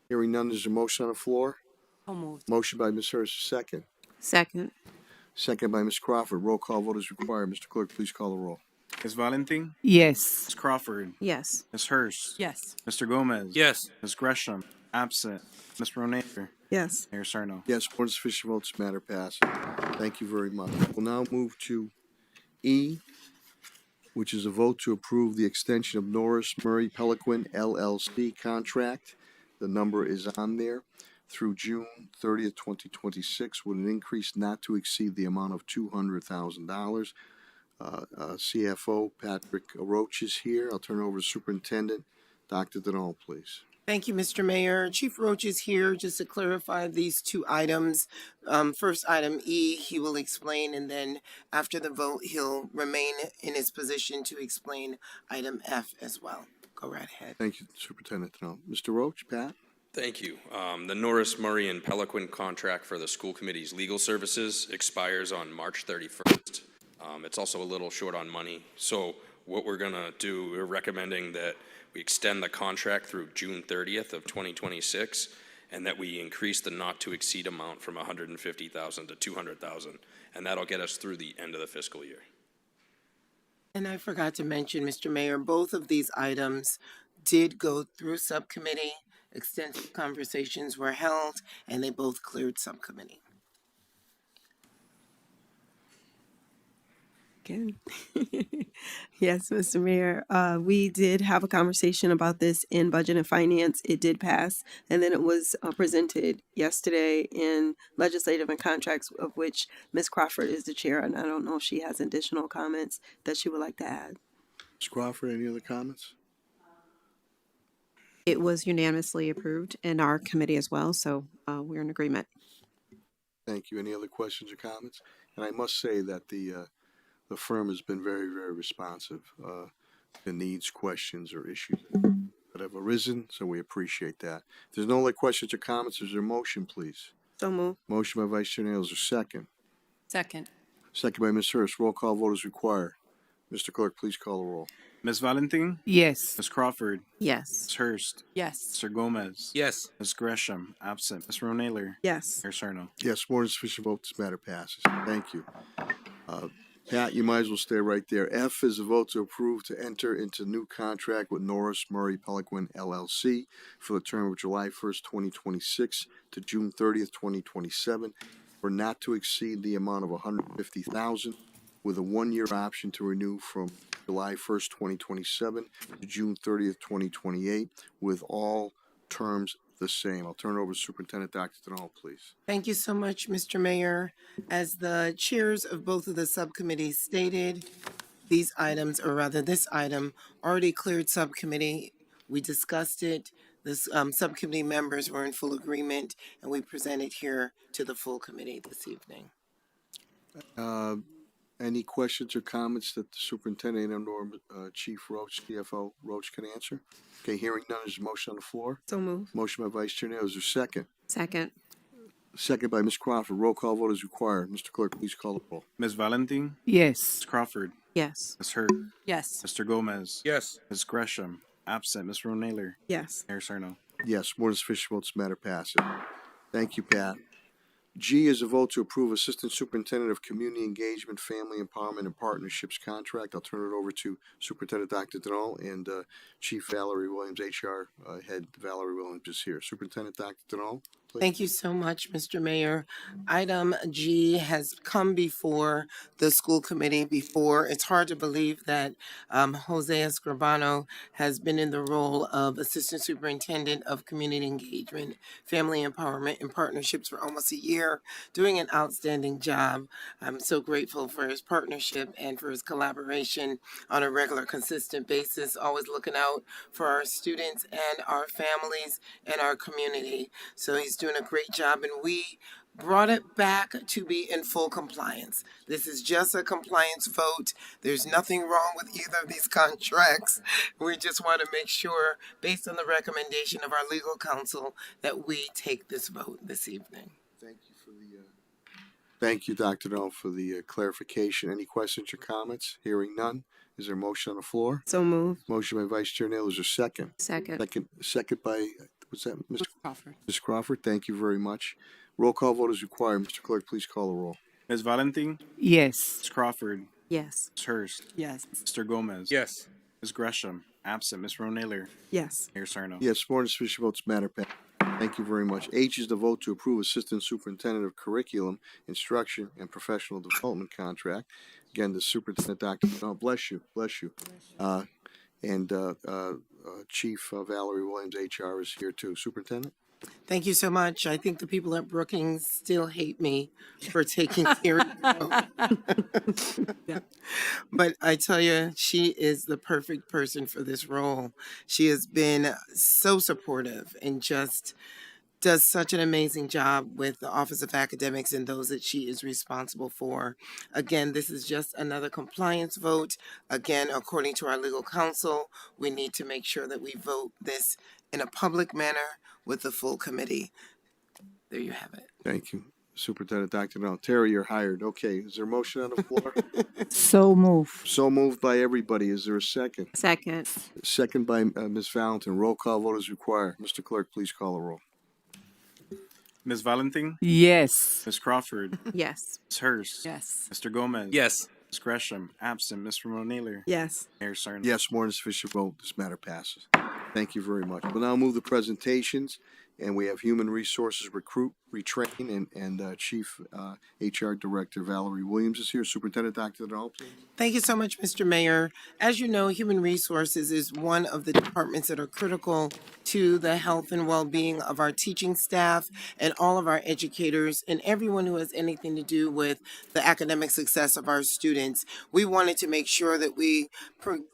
Hearing none, there's a motion on the floor. So moved. Motion by Ms. Hurst, second. Second. Second by Ms. Crawford. Roll call vote is required. Mr. Clerk, please call the roll. Ms. Valentin, Yes. Ms. Crawford, Yes. Ms. Hurst, Yes. Mr. Gomez. Yes. Ms. Gresham, absent. Ms. Ronader, Yes. Mayor Sarno. Yes, more than sufficient votes, matter passes. Thank you very much. We'll now move to E, which is a vote to approve the extension of Norris Murray Peliquin LLC contract. The number is on there through June 30th, 2026, with an increase not to exceed the amount of $200,000. CFO Patrick Roach is here. I'll turn it over to Superintendent Dr. Denal, please. Thank you, Mr. Mayor. Chief Roach is here just to clarify these two items. First item E, he will explain, and then after the vote, he'll remain in his position to explain item F as well. Go right ahead. Thank you, Superintendent Denal. Mr. Roach, Pat? Thank you. The Norris, Murray, and Peliquin contract for the school committee's legal services expires on March 31st. It's also a little short on money. So what we're gonna do, we're recommending that we extend the contract through June 30th of 2026, and that we increase the not to exceed amount from $150,000 to $200,000, and that'll get us through the end of the fiscal year. And I forgot to mention, Mr. Mayor, both of these items did go through subcommittee. Extensive conversations were held, and they both cleared subcommittee. Again. Yes, Mr. Mayor. We did have a conversation about this in Budget and Finance. It did pass, and then it was presented yesterday in Legislative and Contracts, of which Ms. Crawford is the chair, and I don't know if she has additional comments that she would like to add. Ms. Crawford, any other comments? It was unanimously approved in our committee as well, so we're in agreement. Thank you. Any other questions or comments? And I must say that the firm has been very, very responsive to needs, questions, or issues that have arisen, so we appreciate that. If there's no other questions or comments, is there a motion, please? So moved. Motion by Vice Chair Nails, is there a second? Second. Second by Ms. Hurst. Roll call vote is required. Mr. Clerk, please call the roll. Ms. Valentin, Yes. Ms. Crawford, Yes. Ms. Hurst, Yes. Mr. Gomez. Yes. Ms. Gresham, absent. Ms. Ronader, Yes. Mayor Sarno. Yes, more than sufficient vote, this matter passes. Thank you. Pat, you might as well stay right there. F is a vote to approve to enter into new contract with Norris Murray Peliquin LLC for the term of July 1st, 2026 to June 30th, 2027, for not to exceed the amount of $150,000 with a one-year option to renew from July 1st, 2027 to June 30th, 2028, with all terms the same. I'll turn it over to Superintendent Dr. Denal, please. Thank you so much, Mr. Mayor. As the chairs of both of the subcommittees stated, these items, or rather this item, already cleared subcommittee. We discussed it. The subcommittee members were in full agreement, and we presented here to the full committee this evening. Any questions or comments that the superintendent and or Chief Roach, CFO Roach can answer? Okay, hearing none, is a motion on the floor? So moved. Motion by Vice Chair Nails, is there a second? Second. Second by Ms. Crawford. Roll call vote is required. Mr. Clerk, please call the roll. Ms. Valentin, Yes. Ms. Crawford, Yes. Ms. Hurst, Yes. Mr. Gomez. Yes. Ms. Gresham, absent. Ms. Ronader, Yes. Mayor Sarno. Yes, more than sufficient votes, matter passes. Thank you, Pat. G is a vote to approve Assistant Superintendent of Community Engagement, Family Empowerment, and Partnerships contract. I'll turn it over to Superintendent Dr. Denal and Chief Valerie Williams, HR Head Valerie Williams is here. Superintendent Dr. Denal, please. Thank you so much, Mr. Mayor. Item G has come before the school committee before. It's hard to believe that Jose Escribano has been in the role of Assistant Superintendent of Community Engagement, Family Empowerment, and Partnerships for almost a year, doing an outstanding job. I'm so grateful for his partnership and for his collaboration on a regular, consistent basis, always looking out for our students and our families and our community. So he's doing a great job, and we brought it back to be in full compliance. This is just a compliance vote. There's nothing wrong with either of these contracts. We just want to make sure, based on the recommendation of our legal counsel, that we take this vote this evening. Thank you, Dr. Denal, for the clarification. Any questions or comments? Hearing none. Is there a motion on the floor? So moved. Motion by Vice Chair Nail, is there a second? Second. Second by, what's that, Ms. Crawford. Ms. Crawford? Thank you very much. Roll call vote is required. Mr. Clerk, please call the roll. Ms. Valentin, Yes. Ms. Crawford, Yes. Ms. Hurst. Yes. Mr. Gomez. Yes. Ms. Gresham, absent. Ms. Naylor. Yes. Mayor Sarno. Yes, more than sufficient votes, matter passed. Thank you very much. H is the vote to approve Assistant Superintendent of Curriculum, Instruction, and Professional Development Contract. Again, the Superintendent, Dr. Oh, bless you, bless you. And Chief Valerie Williams, HR, is here too. Superintendent? Thank you so much. I think the people at Brookings still hate me for taking serious notes. But I tell you, she is the perfect person for this role. She has been so supportive and just does such an amazing job with the Office of Academics and those that she is responsible for. Again, this is just another compliance vote. Again, according to our legal counsel, we need to make sure that we vote this in a public manner with the full committee. There you have it. Thank you. Superintendent Dr. Donnell. Terry, you're hired. Okay, is there a motion on the floor? So move. So moved by everybody. Is there a second? Second. Second by Ms. Valentin. Roll call vote is required. Mr. Clerk, please call the roll. Ms. Valentin. Yes. Ms. Crawford. Yes. Ms. Hurst. Yes. Mr. Gomez. Yes. Ms. Gresham, absent. Ms. Naylor. Yes. Mayor Sarno. Yes, more than sufficient vote. This matter passes. Thank you very much. We'll now move the presentations, and we have Human Resources Recruit, Retrain, and Chief HR Director Valerie Williams is here. Superintendent Dr. Donnell, please. Thank you so much, Mr. Mayor. As you know, Human Resources is one of the departments that are critical to the health and well-being of our teaching staff and all of our educators and everyone who has anything to do with the academic success of our students. We wanted to make sure that we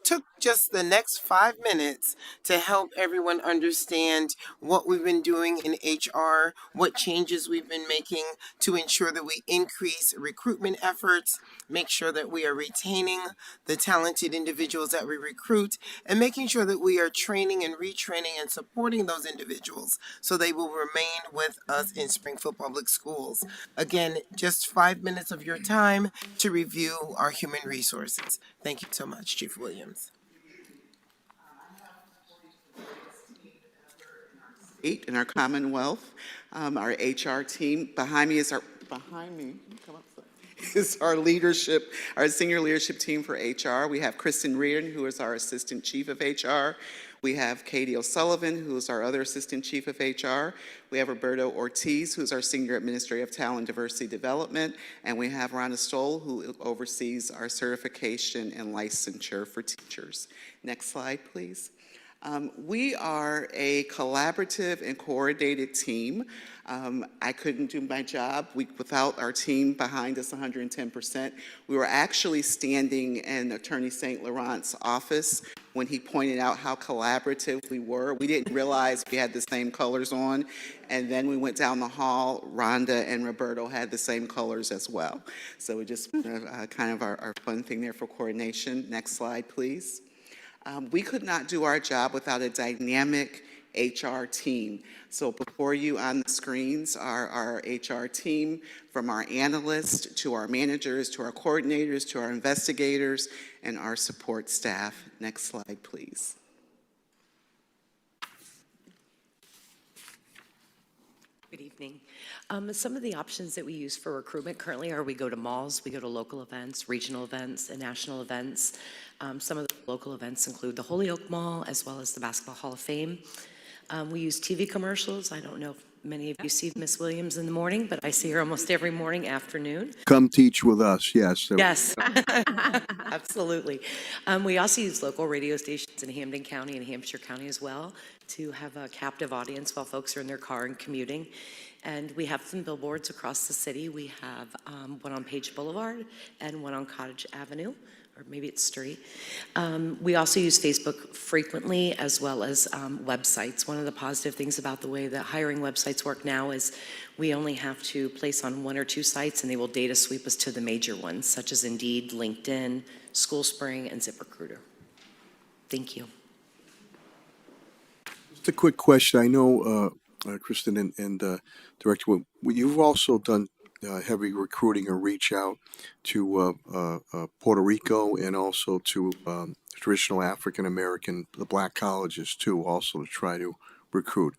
took just the next 5 minutes to help everyone understand what we've been doing in HR, what changes we've been making to ensure that we increase recruitment efforts, make sure that we are retaining the talented individuals that we recruit, and making sure that we are training and retraining and supporting those individuals so they will remain with us in Springfield Public Schools. Again, just 5 minutes of your time to review our human resources. Thank you so much, Chief Williams. In our Commonwealth, our HR team. Behind me, is our leadership, our senior leadership team for HR. We have Kristen Reardon, who is our Assistant Chief of HR. We have Katie O'Sullivan, who is our other Assistant Chief of HR. We have Roberto Ortiz, who's our Senior Administrator of Talent and Diversity Development. And we have Rhonda Stoll, who oversees our certification and licensure for teachers. Next slide, please. We are a collaborative and coordinated team. I couldn't do my job without our team behind us 110%. We were actually standing in Attorney St. Laurent's office when he pointed out how collaborative we were. We didn't realize we had the same colors on. And then we went down the hall. Rhonda and Roberto had the same colors as well. So it just kind of our fun thing there for coordination. Next slide, please. We could not do our job without a dynamic HR team. So before you on the screens are our HR team, from our analysts to our managers, to our coordinators, to our investigators, and our support staff. Next slide, please. Good evening. Some of the options that we use for recruitment currently are we go to malls, we go to local events, regional events, and national events. Some of the local events include the Holyoke Mall as well as the Basketball Hall of Fame. We use TV commercials. I don't know if many of you see Miss Williams in the morning, but I see her almost every morning, afternoon. Come teach with us, yes. Yes, absolutely. We also use local radio stations in Hampden County and Hampshire County as well to have a captive audience while folks are in their car and commuting. And we have some billboards across the city. We have one on Page Boulevard and one on Cottage Avenue, or maybe it's Street. We also use Facebook frequently, as well as websites. One of the positive things about the way that hiring websites work now is we only have to place on 1 or 2 sites, and they will data sweep us to the major ones, such as Indeed, LinkedIn, SchoolSpring, and ZipRecruiter. Thank you. Just a quick question. I know, Kristen and Director, you've also done heavy recruiting or reach out to Puerto Rico and also to traditional African American, the black colleges too, also to try to recruit.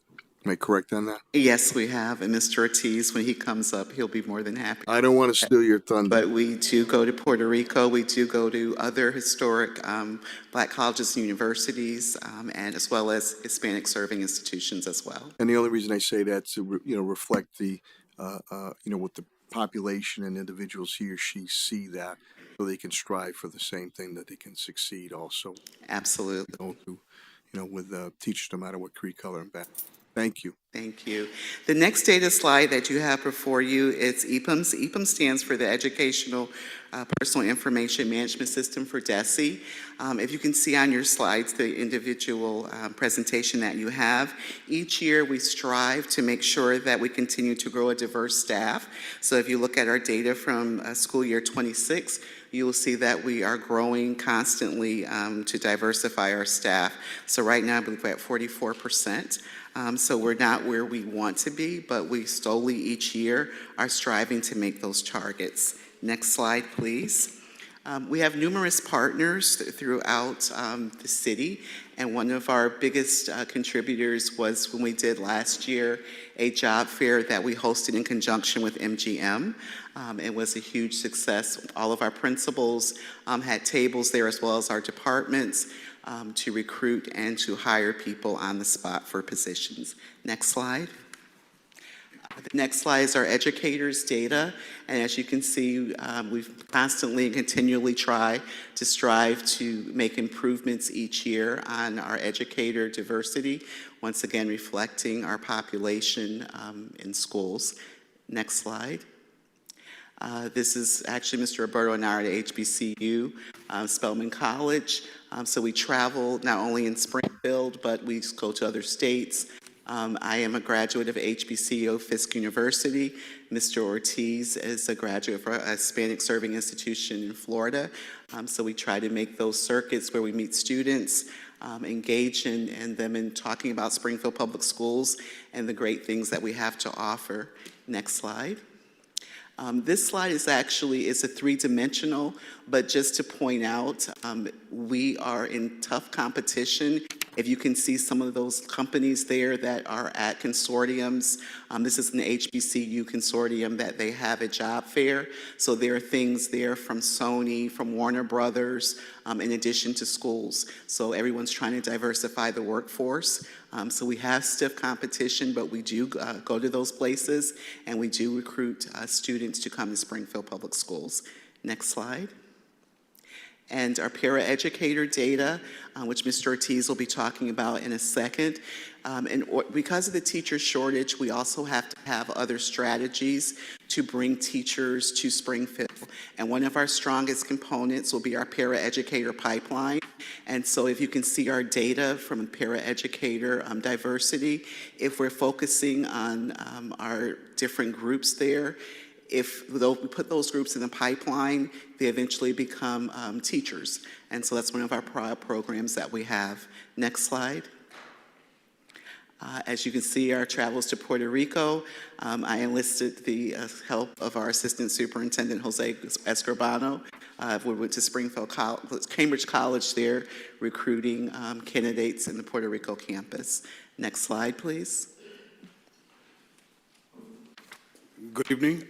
Am I correct on that? Yes, we have. And Mr. Ortiz, when he comes up, he'll be more than happy. I don't want to steal your thunder. But we do go to Puerto Rico. We do go to other historic Black colleges and universities, and as well as Hispanic serving institutions as well. And the only reason I say that to reflect the what the population and individuals he or she see that, so they can strive for the same thing, that they can succeed also. Absolutely. With teachers, no matter what creed, color, and background. Thank you. Thank you. The next data slide that you have before you is EPIMS. EPIMS stands for the Educational Personal Information Management System for DESE. If you can see on your slides the individual presentation that you have, each year we strive to make sure that we continue to grow a diverse staff. So if you look at our data from school year 26, you will see that we are growing constantly to diversify our staff. So right now, I believe we're at 44%. So we're not where we want to be, but we slowly each year are striving to make those targets. Next slide, please. We have numerous partners throughout the city, and one of our biggest contributors was when we did last year a job fair that we hosted in conjunction with MGM. It was a huge success. All of our principals had tables there, as well as our departments, to recruit and to hire people on the spot for positions. Next slide. The next slide is our educators' data, and as you can see, we've constantly and continually strive to make improvements each year on our educator diversity, once again reflecting our population in schools. Next slide. This is actually Mr. Roberto and I at HBCU, Spelman College. So we travel not only in Springfield, but we go to other states. I am a graduate of HBCU Fisk University. Mr. Ortiz is a graduate of a Hispanic Serving Institution in Florida. So we try to make those circuits where we meet students, engage in them in talking about Springfield Public Schools and the great things that we have to offer. Next slide. This slide is a three-dimensional, but just to point out, we are in tough competition. If you can see some of those companies there that are at consortiums, this is an HBCU consortium that they have a job fair. So there are things there from Sony, from Warner Brothers, in addition to schools. So everyone's trying to diversify the workforce. So we have stiff competition, but we do go to those places, and we do recruit students to come to Springfield Public Schools. Next slide. And our paraeducator data, which Mr. Ortiz will be talking about in a second. And because of the teacher shortage, we also have to have other strategies to bring teachers to Springfield. And one of our strongest components will be our paraeducator pipeline. And so if you can see our data from paraeducator diversity, if we're focusing on our different groups there, if we put those groups in the pipeline, they eventually become teachers. And so that's one of our programs that we have. Next slide. As you can see, our travels to Puerto Rico. I enlisted the help of our Assistant Superintendent, Jose Escorbano. We went to Cambridge College there, recruiting candidates in the Puerto Rico campus. Next slide, please. Good evening.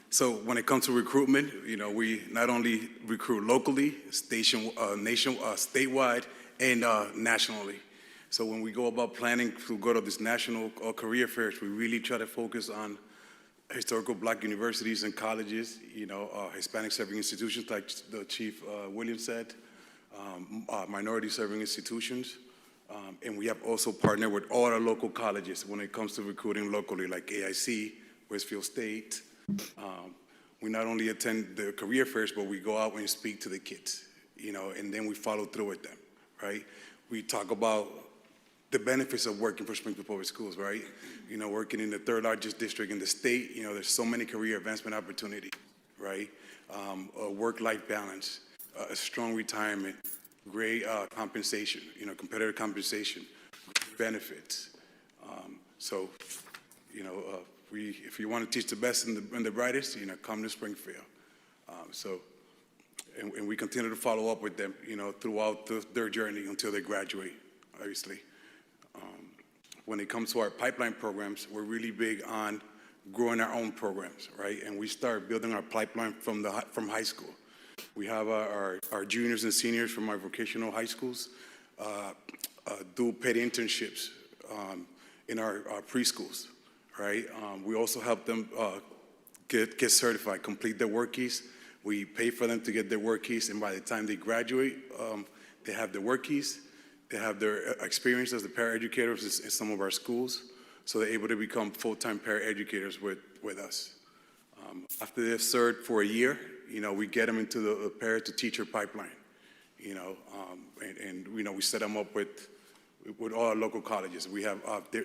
So when it comes to recruitment, we not only recruit locally, statewide, and nationally. So when we go about planning to go to this national career fairs, we really try to focus on historical Black universities and colleges, Hispanic serving institutions, like the Chief Williams said, minority serving institutions. And we have also partnered with all our local colleges when it comes to recruiting locally, like AIC, Westfield State. We not only attend the career fairs, but we go out and speak to the kids, and then we follow through with them, right? We talk about the benefits of working for Springfield Public Schools, right? Working in the third largest district in the state, there's so many career advancement opportunities, right? A work-life balance, a strong retirement, great compensation, competitive compensation, benefits. If you want to teach the best and the brightest, come to Springfield. And we continue to follow up with them, throughout their journey until they graduate, obviously. when it comes to our pipeline programs, we're really big on growing our own programs, right? And we start building our pipeline from high school. We have our juniors and seniors from our vocational high schools do paid internships in our preschools, right? We also help them get certified, complete their work keys. We pay for them to get their work keys, and by the time they graduate, they have their work keys. They have their experience as the paraeducators in some of our schools, so they're able to become full-time paraeducators with us. After they've served for a year, we get them into the parent to teacher pipeline, and we set them up with all our local colleges. We have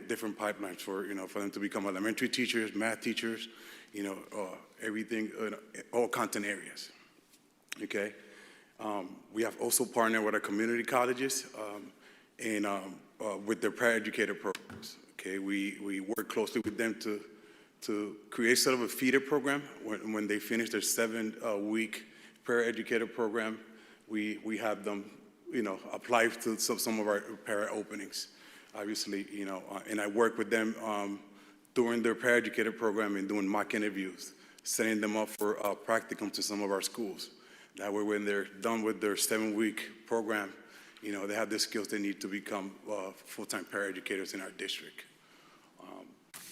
different pipelines for them to become elementary teachers, math teachers, everything, all content areas. Okay. We have also partnered with our community colleges and with their paraeducator programs. Okay, we work closely with them to create sort of a feeder program. When they finish their 7-week paraeducator program, we have them, apply to some of our para openings, obviously, and I work with them during their paraeducator program and doing mock interviews, setting them up for practicum to some of our schools. That way, when they're done with their 7-week program, they have the skills they need to become full-time paraeducators in our district.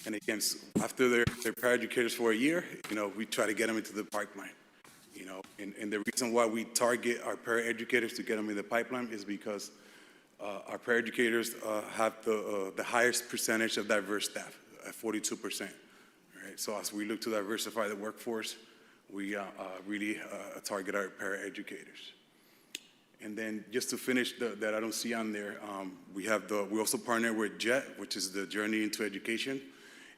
And again, after they're paraeducators for a year, we try to get them into the pipeline. And the reason why we target our paraeducators to get them in the pipeline is because our paraeducators have the highest percentage of diverse staff, at 42%. Right? So as we look to diversify the workforce, we really target our paraeducators. And then just to finish that I don't see on there, we also partner with JET, which is the Journey into Education,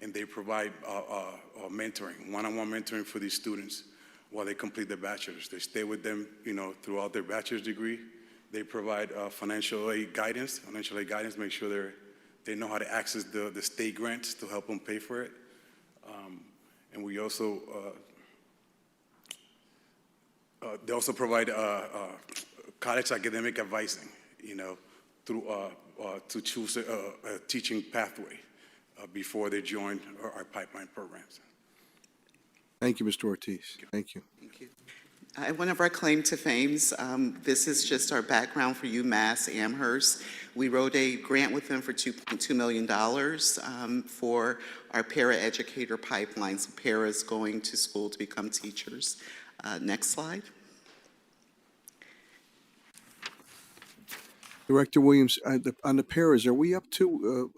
and they provide mentoring, one-on-one mentoring for these students while they complete their bachelor's. They stay with them, throughout their bachelor's degree. They provide financial aid guidance, make sure they know how to access the state grants to help them pay for it. And we also, they also provide college academic advising, through to choose a teaching pathway before they join our pipeline programs. Thank you, Mr. Ortiz. Thank you. Thank you. One of our claim to fames, this is just our background for UMass Amherst. We wrote a grant with them for $2.2 million for our paraeducator pipeline. So paras going to school to become teachers. Next slide. Director Williams, on the paras, are we up to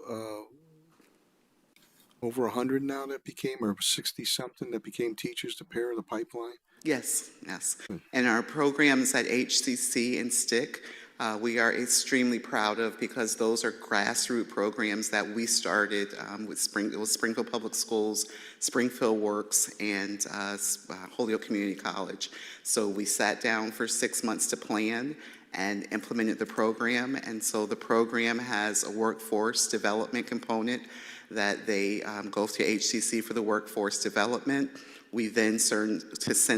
over 100 now that became, or 60-something that became teachers to para the pipeline? Yes, yes. And our programs at HCC and STIC, we are extremely proud of, because those are grassroots programs that we started with Springfield Public Schools, Springfield Works, and Holyoke Community College. So we sat down for 6 months to plan and implemented the program. And so the program has a workforce development component that they go to HCC for the workforce development. We then send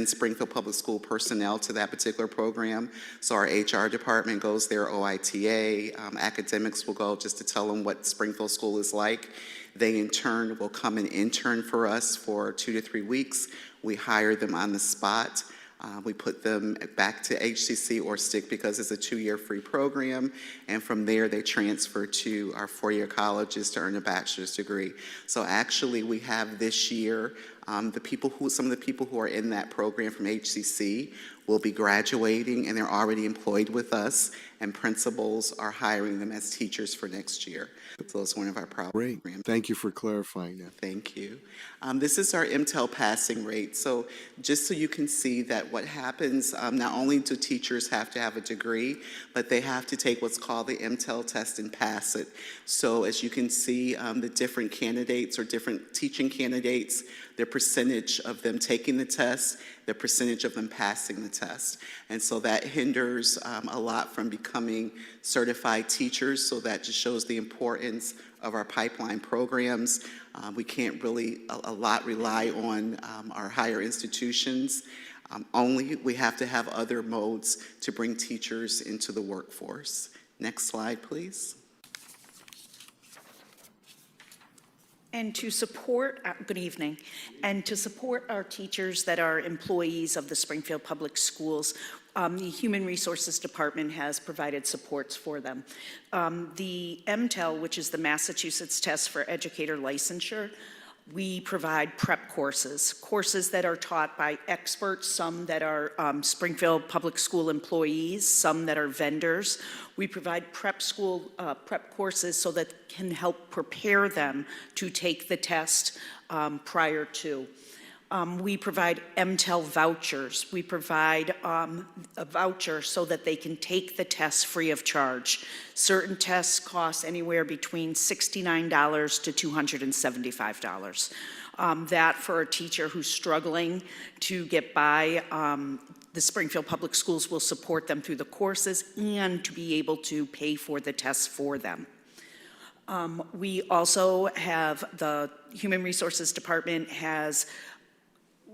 Springfield Public School personnel to that particular program. So our HR department goes there, OITA, academics will go just to tell them what Springfield School is like. They in turn will come and intern for us for 2 to 3 weeks. We hire them on the spot. We put them back to HCC or STIC because it's a 2-year free program, and from there they transfer to our 4-year colleges to earn a bachelor's degree. So actually we have this year, some of the people who are in that program from HCC will be graduating, and they're already employed with us, and principals are hiring them as teachers for next year. So it's one of our programs. Great. Thank you for clarifying that. Thank you. This is our MTEL passing rate. So just so you can see that what happens, not only do teachers have to have a degree, but they have to take what's called the MTEL test and pass it. So as you can see, the different candidates or different teaching candidates, the percentage of them taking the test, the percentage of them passing the test. And so that hinders a lot from becoming certified teachers, so that just shows the importance of our pipeline programs. We can't really a lot rely on our higher institutions. Only we have to have other modes to bring teachers into the workforce. Next slide, please. And to support, good evening, and to support our teachers that are employees of the Springfield Public Schools, the Human Resources Department has provided supports for them. The MTEL, which is the Massachusetts Test for Educator Licensure, we provide prep courses that are taught by experts, some that are Springfield Public School employees, some that are vendors. We provide prep courses so that can help prepare them to take the test prior to. We provide MTEL vouchers. We provide a voucher so that they can take the test free of charge. Certain tests cost anywhere between $69 to $275. That for a teacher who's struggling to get by, the Springfield Public Schools will support them through the courses and to be able to pay for the tests for them. We also have the Human Resources Department has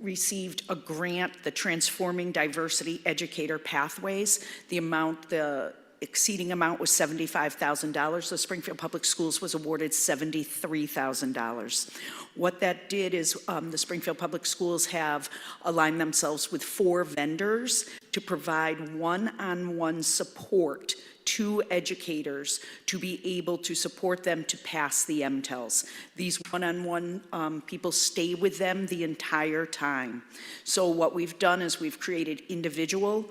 received a grant, the Transforming Diversity Educator Pathways. The exceeding amount was $75,000. The Springfield Public Schools was awarded $73,000. What that did is the Springfield Public Schools have aligned themselves with 4 vendors to provide one-on-one support to educators to be able to support them to pass the MTELs. These one-on-one people stay with them the entire time. So what we've done is we've created individual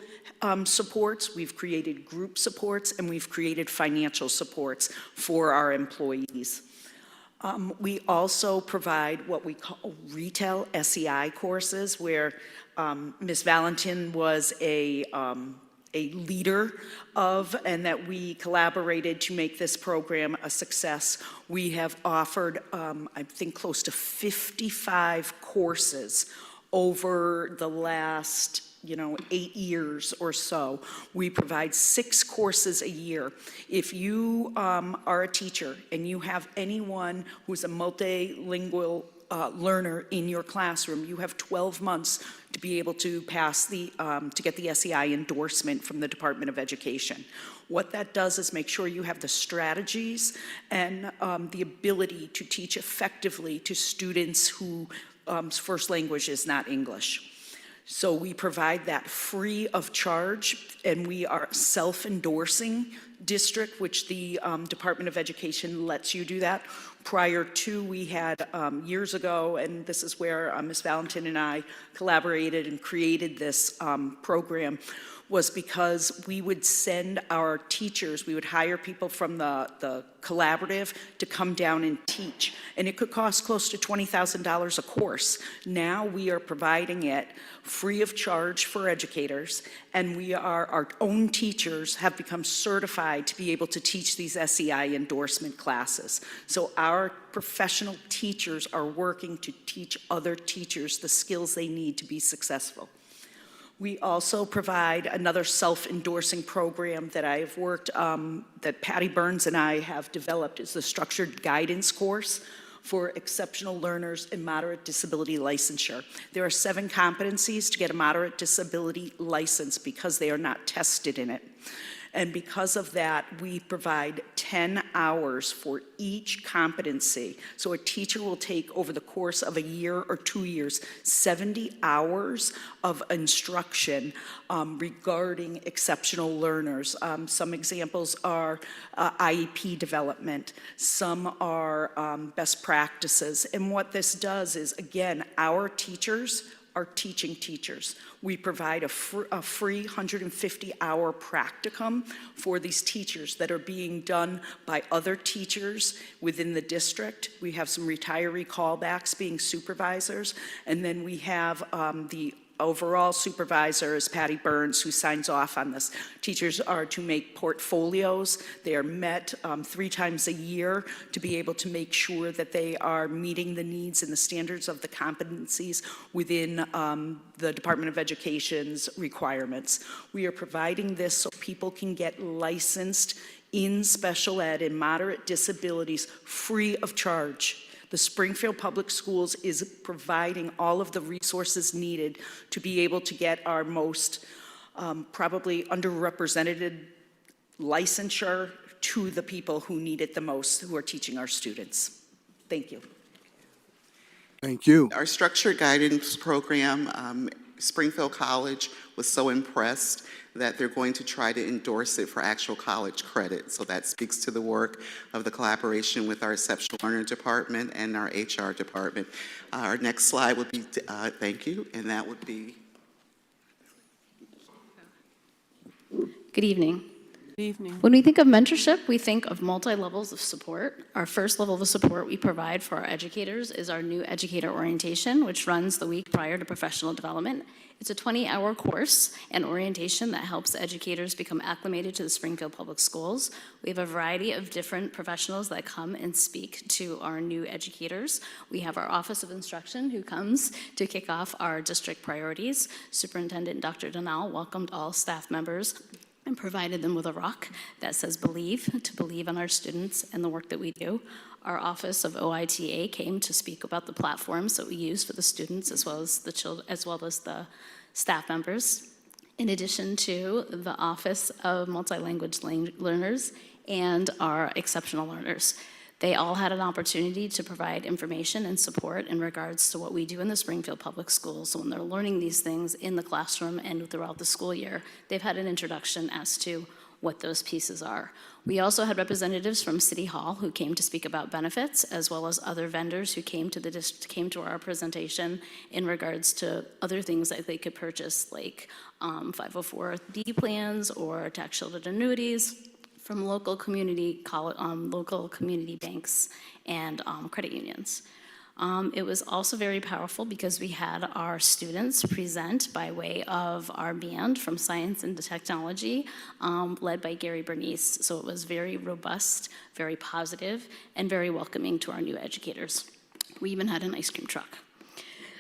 supports, we've created group supports, and we've created financial supports for our employees. We also provide what we call retail SEI courses, where Ms. Valentin was a leader of, and that we collaborated to make this program a success. We have offered, I think, close to 55 courses over the last 8 years or so. We provide 6 courses a year. If you are a teacher and you have anyone who's a multilingual learner in your classroom, you have 12 months to be able to pass to get the SEI endorsement from the Department of Education. What that does is make sure you have the strategies and the ability to teach effectively to students whose first language is not English. So we provide that free of charge, and we are a self-endorsing district, which the Department of Education lets you do that. Prior to, we had years ago, and this is where Ms. Valentin and I collaborated and created this program, was because we would send our teachers, we would hire people from the collaborative to come down and teach. And it could cost close to $20,000 a course. Now we are providing it free of charge for educators, and our own teachers have become certified to be able to teach these SEI endorsement classes. So our professional teachers are working to teach other teachers the skills they need to be successful. We also provide another self-endorsing program that I have worked, that Patty Burns and I have developed, is the Structured Guidance Course for Exceptional Learners in Moderate Disability Licensure. There are 7 competencies to get a moderate disability license because they are not tested in it. And because of that, we provide 10 hours for each competency. So a teacher will take, over the course of a year or 2 years, 70 hours of instruction regarding exceptional learners. Some examples are IEP development. Some are best practices. And what this does is, again, our teachers are teaching teachers. We provide a free 150-hour practicum for these teachers that are being done by other teachers within the district. We have some retiree callbacks being supervisors, and then we have the overall supervisor is Patty Burns, who signs off on this. Teachers are to make portfolios. They are met 3 times a year to be able to make sure that they are meeting the needs and the standards of the competencies within the Department of Education's requirements. We are providing this so people can get licensed in special ed and moderate disabilities free of charge. The Springfield Public Schools is providing all of the resources needed to be able to get our most probably underrepresented licensure to the people who need it the most, who are teaching our students. Thank you. Thank you. Our structured guidance program, Springfield College was so impressed that they're going to try to endorse it for actual college credit. So that speaks to the work of the collaboration with our exceptional learner department and our HR department. Our next slide would be, thank you, and that would be. Good evening. Good evening. When we think of mentorship, we think of multi-levels of support. Our first level of support we provide for our educators is our new educator orientation, which runs the week prior to professional development. It's a 20-hour course and orientation that helps educators become acclimated to the Springfield Public Schools. We have a variety of different professionals that come and speak to our new educators. We have our Office of Instruction who comes to kick off our district priorities. Superintendent Dr. Donal welcomed all staff members and provided them with a rock that says believe, to believe in our students and the work that we do. Our Office of OITA came to speak about the platforms that we use for the students as well as the children, as well as the staff members. In addition to the Office of Multi-Language Learners and our exceptional learners. They all had an opportunity to provide information and support in regards to what we do in the Springfield Public Schools. So when they're learning these things in the classroom and throughout the school year, they've had an introduction as to what those pieces are. We also had representatives from City Hall who came to speak about benefits, as well as other vendors who came to our presentation in regards to other things that they could purchase, like 504D plans or tax shielded annuities from local community banks and credit unions. It was also very powerful because we had our students present by way of our band from Science and Technology, led by Gary Bernice. So it was very robust, very positive, and very welcoming to our new educators. We even had an ice cream truck.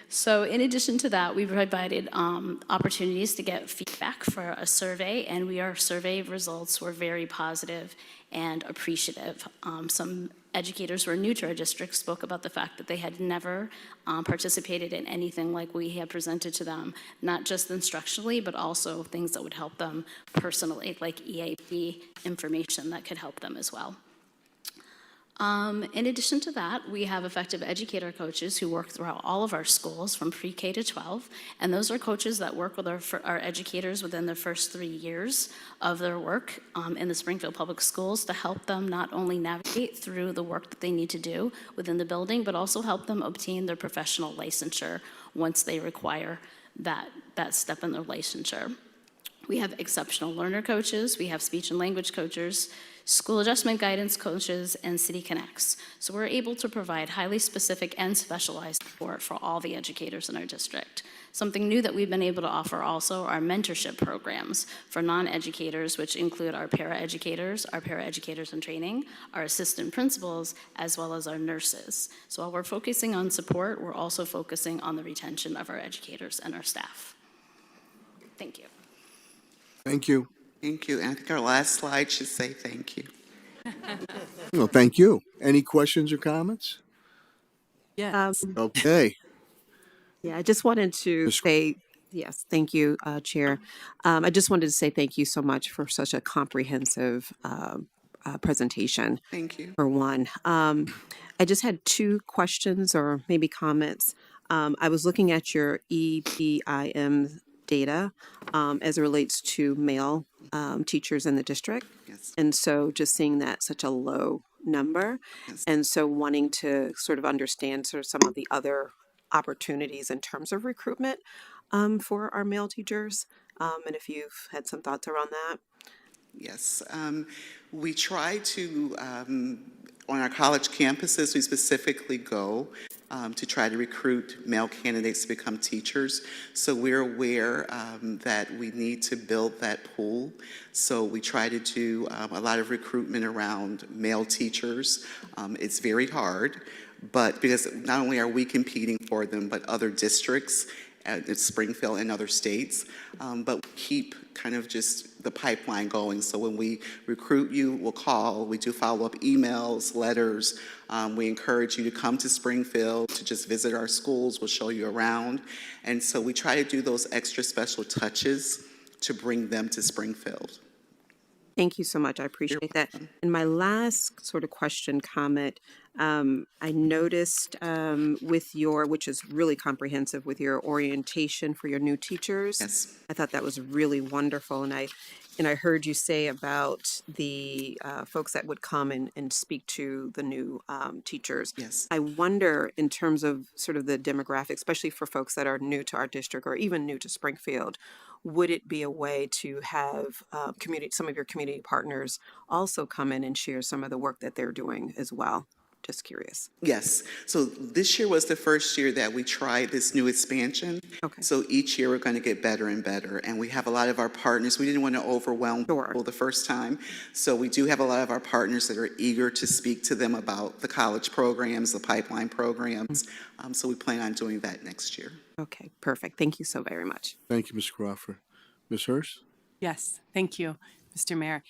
So in addition to that, we provided opportunities to get feedback for a survey, and our survey results were very positive and appreciative. Some educators who are new to our district spoke about the fact that they had never participated in anything like we had presented to them, not just instructionally, but also things that would help them personally, like EAP information that could help them as well. In addition to that, we have effective educator coaches who work throughout all of our schools from pre-K to 12, and those are coaches that work with our educators within the first 3 years of their work in the Springfield Public Schools to help them not only navigate through the work that they need to do within the building, but also help them obtain their professional licensure once they require that step in their licensure. We have exceptional learner coaches, we have speech and language coaches, school adjustment guidance coaches, and City Connects. So we're able to provide highly specific and specialized support for all the educators in our district. Something new that we've been able to offer also are mentorship programs for non-educators, which include our para-educators in training, our assistant principals, as well as our nurses. So while we're focusing on support, we're also focusing on the retention of our educators and our staff. Thank you. Thank you. Thank you. And I think our last slide should say thank you. Well, thank you. Any questions or comments? Yes. Okay. Yeah, I just wanted to say, yes, thank you, Chair. I just wanted to say thank you so much for such a comprehensive presentation. Thank you. For one. I just had 2 questions or maybe comments. I was looking at your EBIM data as it relates to male teachers in the district. Yes. And so just seeing that such a low number. Yes. And so wanting to sort of understand sort of some of the other opportunities in terms of recruitment for our male teachers. And if you've had some thoughts around that. Yes. We try to, on our college campuses, we specifically go to try to recruit male candidates to become teachers. So we're aware that we need to build that pool. So we try to do a lot of recruitment around male teachers. It's very hard, but because not only are we competing for them, but other districts at Springfield and other states, but we keep kind of just the pipeline going. So when we recruit you, we'll call, we do follow-up emails, letters. We encourage you to come to Springfield, to just visit our schools. We'll show you around. And so we try to do those extra special touches to bring them to Springfield. Thank you so much. I appreciate that. And my last sort of question, comment, I noticed with your, which is really comprehensive, with your orientation for your new teachers. Yes. I thought that was really wonderful, and I heard you say about the folks that would come and speak to the new teachers. Yes. I wonder, in terms of sort of the demographic, especially for folks that are new to our district or even new to Springfield, would it be a way to have some of your community partners also come in and share some of the work that they're doing as well? Just curious. Yes. So this year was the first year that we tried this new expansion. Okay. So each year we're going to get better and better. And we have a lot of our partners. We didn't want to overwhelm people the first time. So we do have a lot of our partners that are eager to speak to them about the college programs, the pipeline programs. So we plan on doing that next year. Okay, perfect. Thank you so very much. Thank you, Ms. Crawford. Ms. Hurst? Yes, thank you, Mr. Mayor.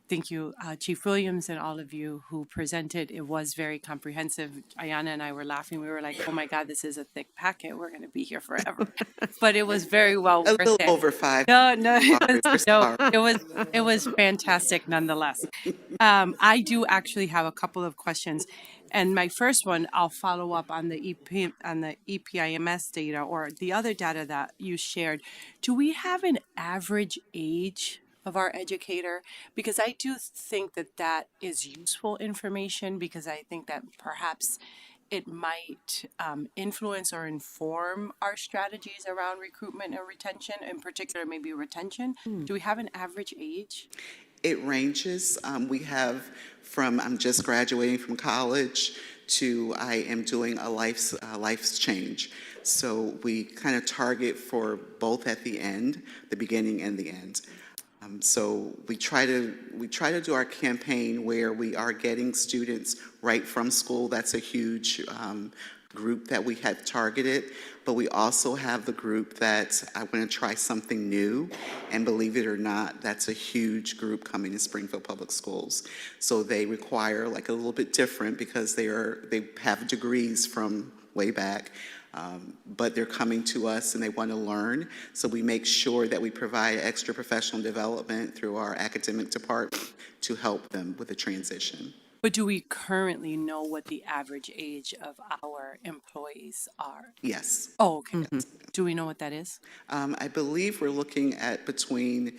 Thank you, Chief Williams, and all of you who presented. It was very comprehensive. Ayana and I were laughing. We were like, oh my God, this is a thick packet. We're going to be here forever. But it was very well A worth little it. over 5. No, We're no, sorry. it was fantastic nonetheless. I do actually have a couple of questions. And my first one, I'll follow up on the EPIMS data or the other data that you shared. Do we have an average age of our educator? Because I do think that that is useful information, because I think that perhaps it might influence or inform our strategies around recruitment and retention, in particular maybe retention. Do we have an average age? It ranges. We have from I'm just graduating from college to I am doing a life's change. So we kind of target for both at the end, the beginning and the end. So we try to do our campaign where we are getting students right from school. That's a huge group that we have targeted, but we also have the group that I want to try something new, and believe it or not, that's a huge group coming to Springfield Public Schools. So they require like a little bit different because they have degrees from way back. But they're coming to us and they want to learn. So we make sure that we provide extra professional development through our academic department to help them with the transition. But do we currently know what the average age of our employees are? Yes. Oh, okay. Do we know what that is? I believe we're looking at between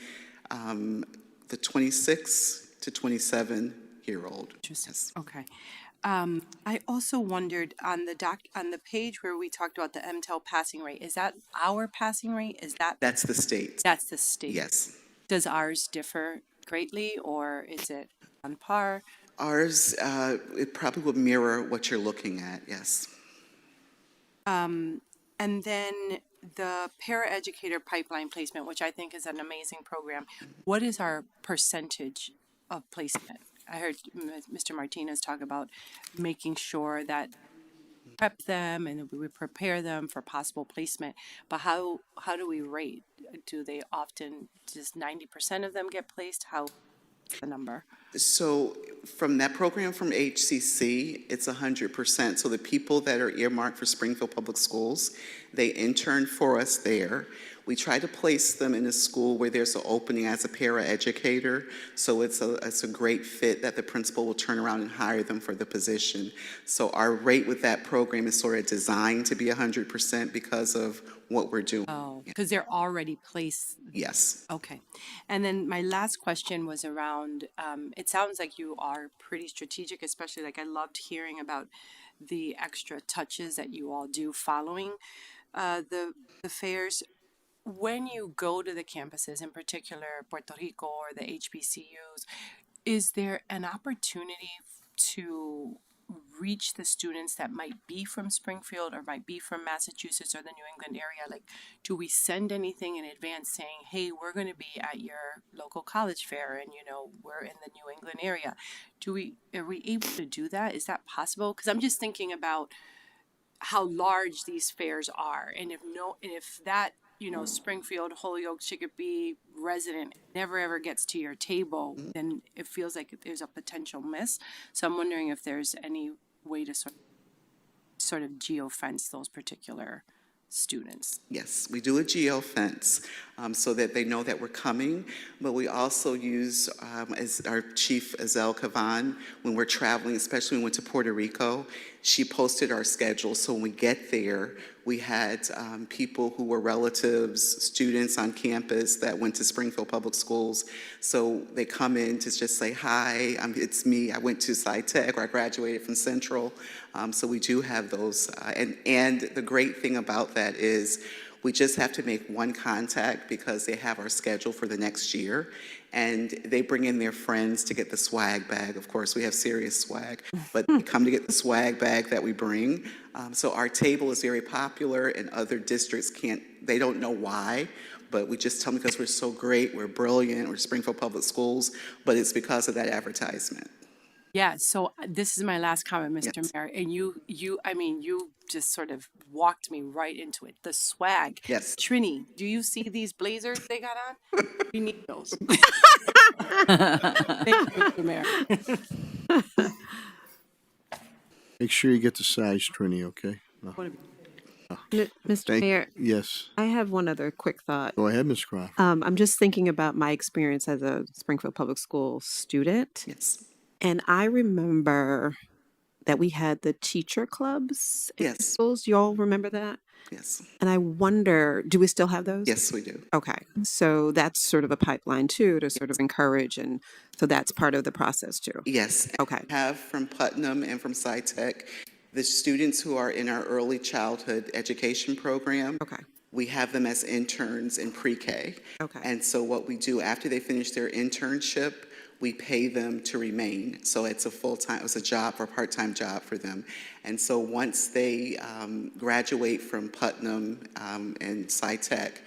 the 26 to 27-year-old. Yes. Okay. I also wondered on the page where we talked about the MTEL passing rate. Is that our passing rate? That's the state. That's the state. Yes. Does ours differ greatly, or is it on par? Ours, it probably would mirror what you're looking at. Yes. And then the paraeducator pipeline placement, which I think is an amazing program. What is our percentage of placement? I heard Mr. Martinez talk about making sure that we prep them and we prepare them for possible placement. But how do we rate? Do they often, just 90% of them get placed? How the number? So from that program from HCC, it's 100%. So the people that are earmarked for Springfield Public Schools, they intern for us there. We try to place them in a school where there's an opening as a paraeducator. So it's a great fit that the principal will turn around and hire them for the position. So our rate with that program is sort of designed to be 100% because of what we're doing. Oh, because they're already placed. Yes. Okay. And then my last question was around, it sounds like you are pretty strategic, especially like I loved hearing about the extra touches that you all do following the fairs. When you go to the campuses, in particular Puerto Rico or the HBCUs, is there an opportunity to reach the students that might be from Springfield or might be from Massachusetts or the New England area? Like, do we send anything in advance saying, hey, we're going to be at your local college fair and, we're in the New England area? Are we able to do that? Is that possible? Because I'm just thinking about how large these fairs are. And if that, Springfield, Holyoke, Chicopee resident never ever gets to your table, then it feels like there's a potential miss. So I'm wondering if there's any way to sort of geofence those particular students? Yes, we do a geo fence so that they know that we're coming, but we also use, as our chief, Azelle Kavan, when we're traveling, especially when we went to Puerto Rico, she posted our schedule. So when we get there, we had people who were relatives, students on campus that went to Springfield Public Schools. So they come in to just say, hi, it's me. I went to SciTech, or I graduated from Central. So we do have those. And the great thing about that is we just have to make one contact because they have our schedule for the next year. And they bring in their friends to get the swag bag. Of course, we have serious swag, but they come to get the swag bag that we bring. So our table is very popular, and other districts they don't know why, but we just tell them because we're so great, we're brilliant, we're Springfield Public Schools, but it's because of that advertisement. Yeah, so this is my last comment, Mr. Yes. Mayor, and you just sort of walked me right into it. The swag. Yes. Trini, do you see these blazers they got on? We need those. Thank you, Mr. Mayor. Make sure you get the size, Trini, okay? No. Mr. Mayor, Yes. I have one other quick thought. Go ahead, Ms. Croft. I'm just thinking about my experience as a Springfield Public School student. Yes. And I remember that we had the teacher clubs in Yes. schools. You all remember that? Yes. And I wonder, do we still have those? Yes, we do. Okay. So that's sort of a pipeline too, to sort of encourage. And so that's part of the process too. Yes. Okay. We have from Putnam and from SciTech, the students who are in our early childhood education program. Okay. We have them as interns in pre-K. Okay. And so what we do after they finish their internship, we pay them to remain. So it's a job or a part-time job for them. And so once they graduate from Putnam and SciTech,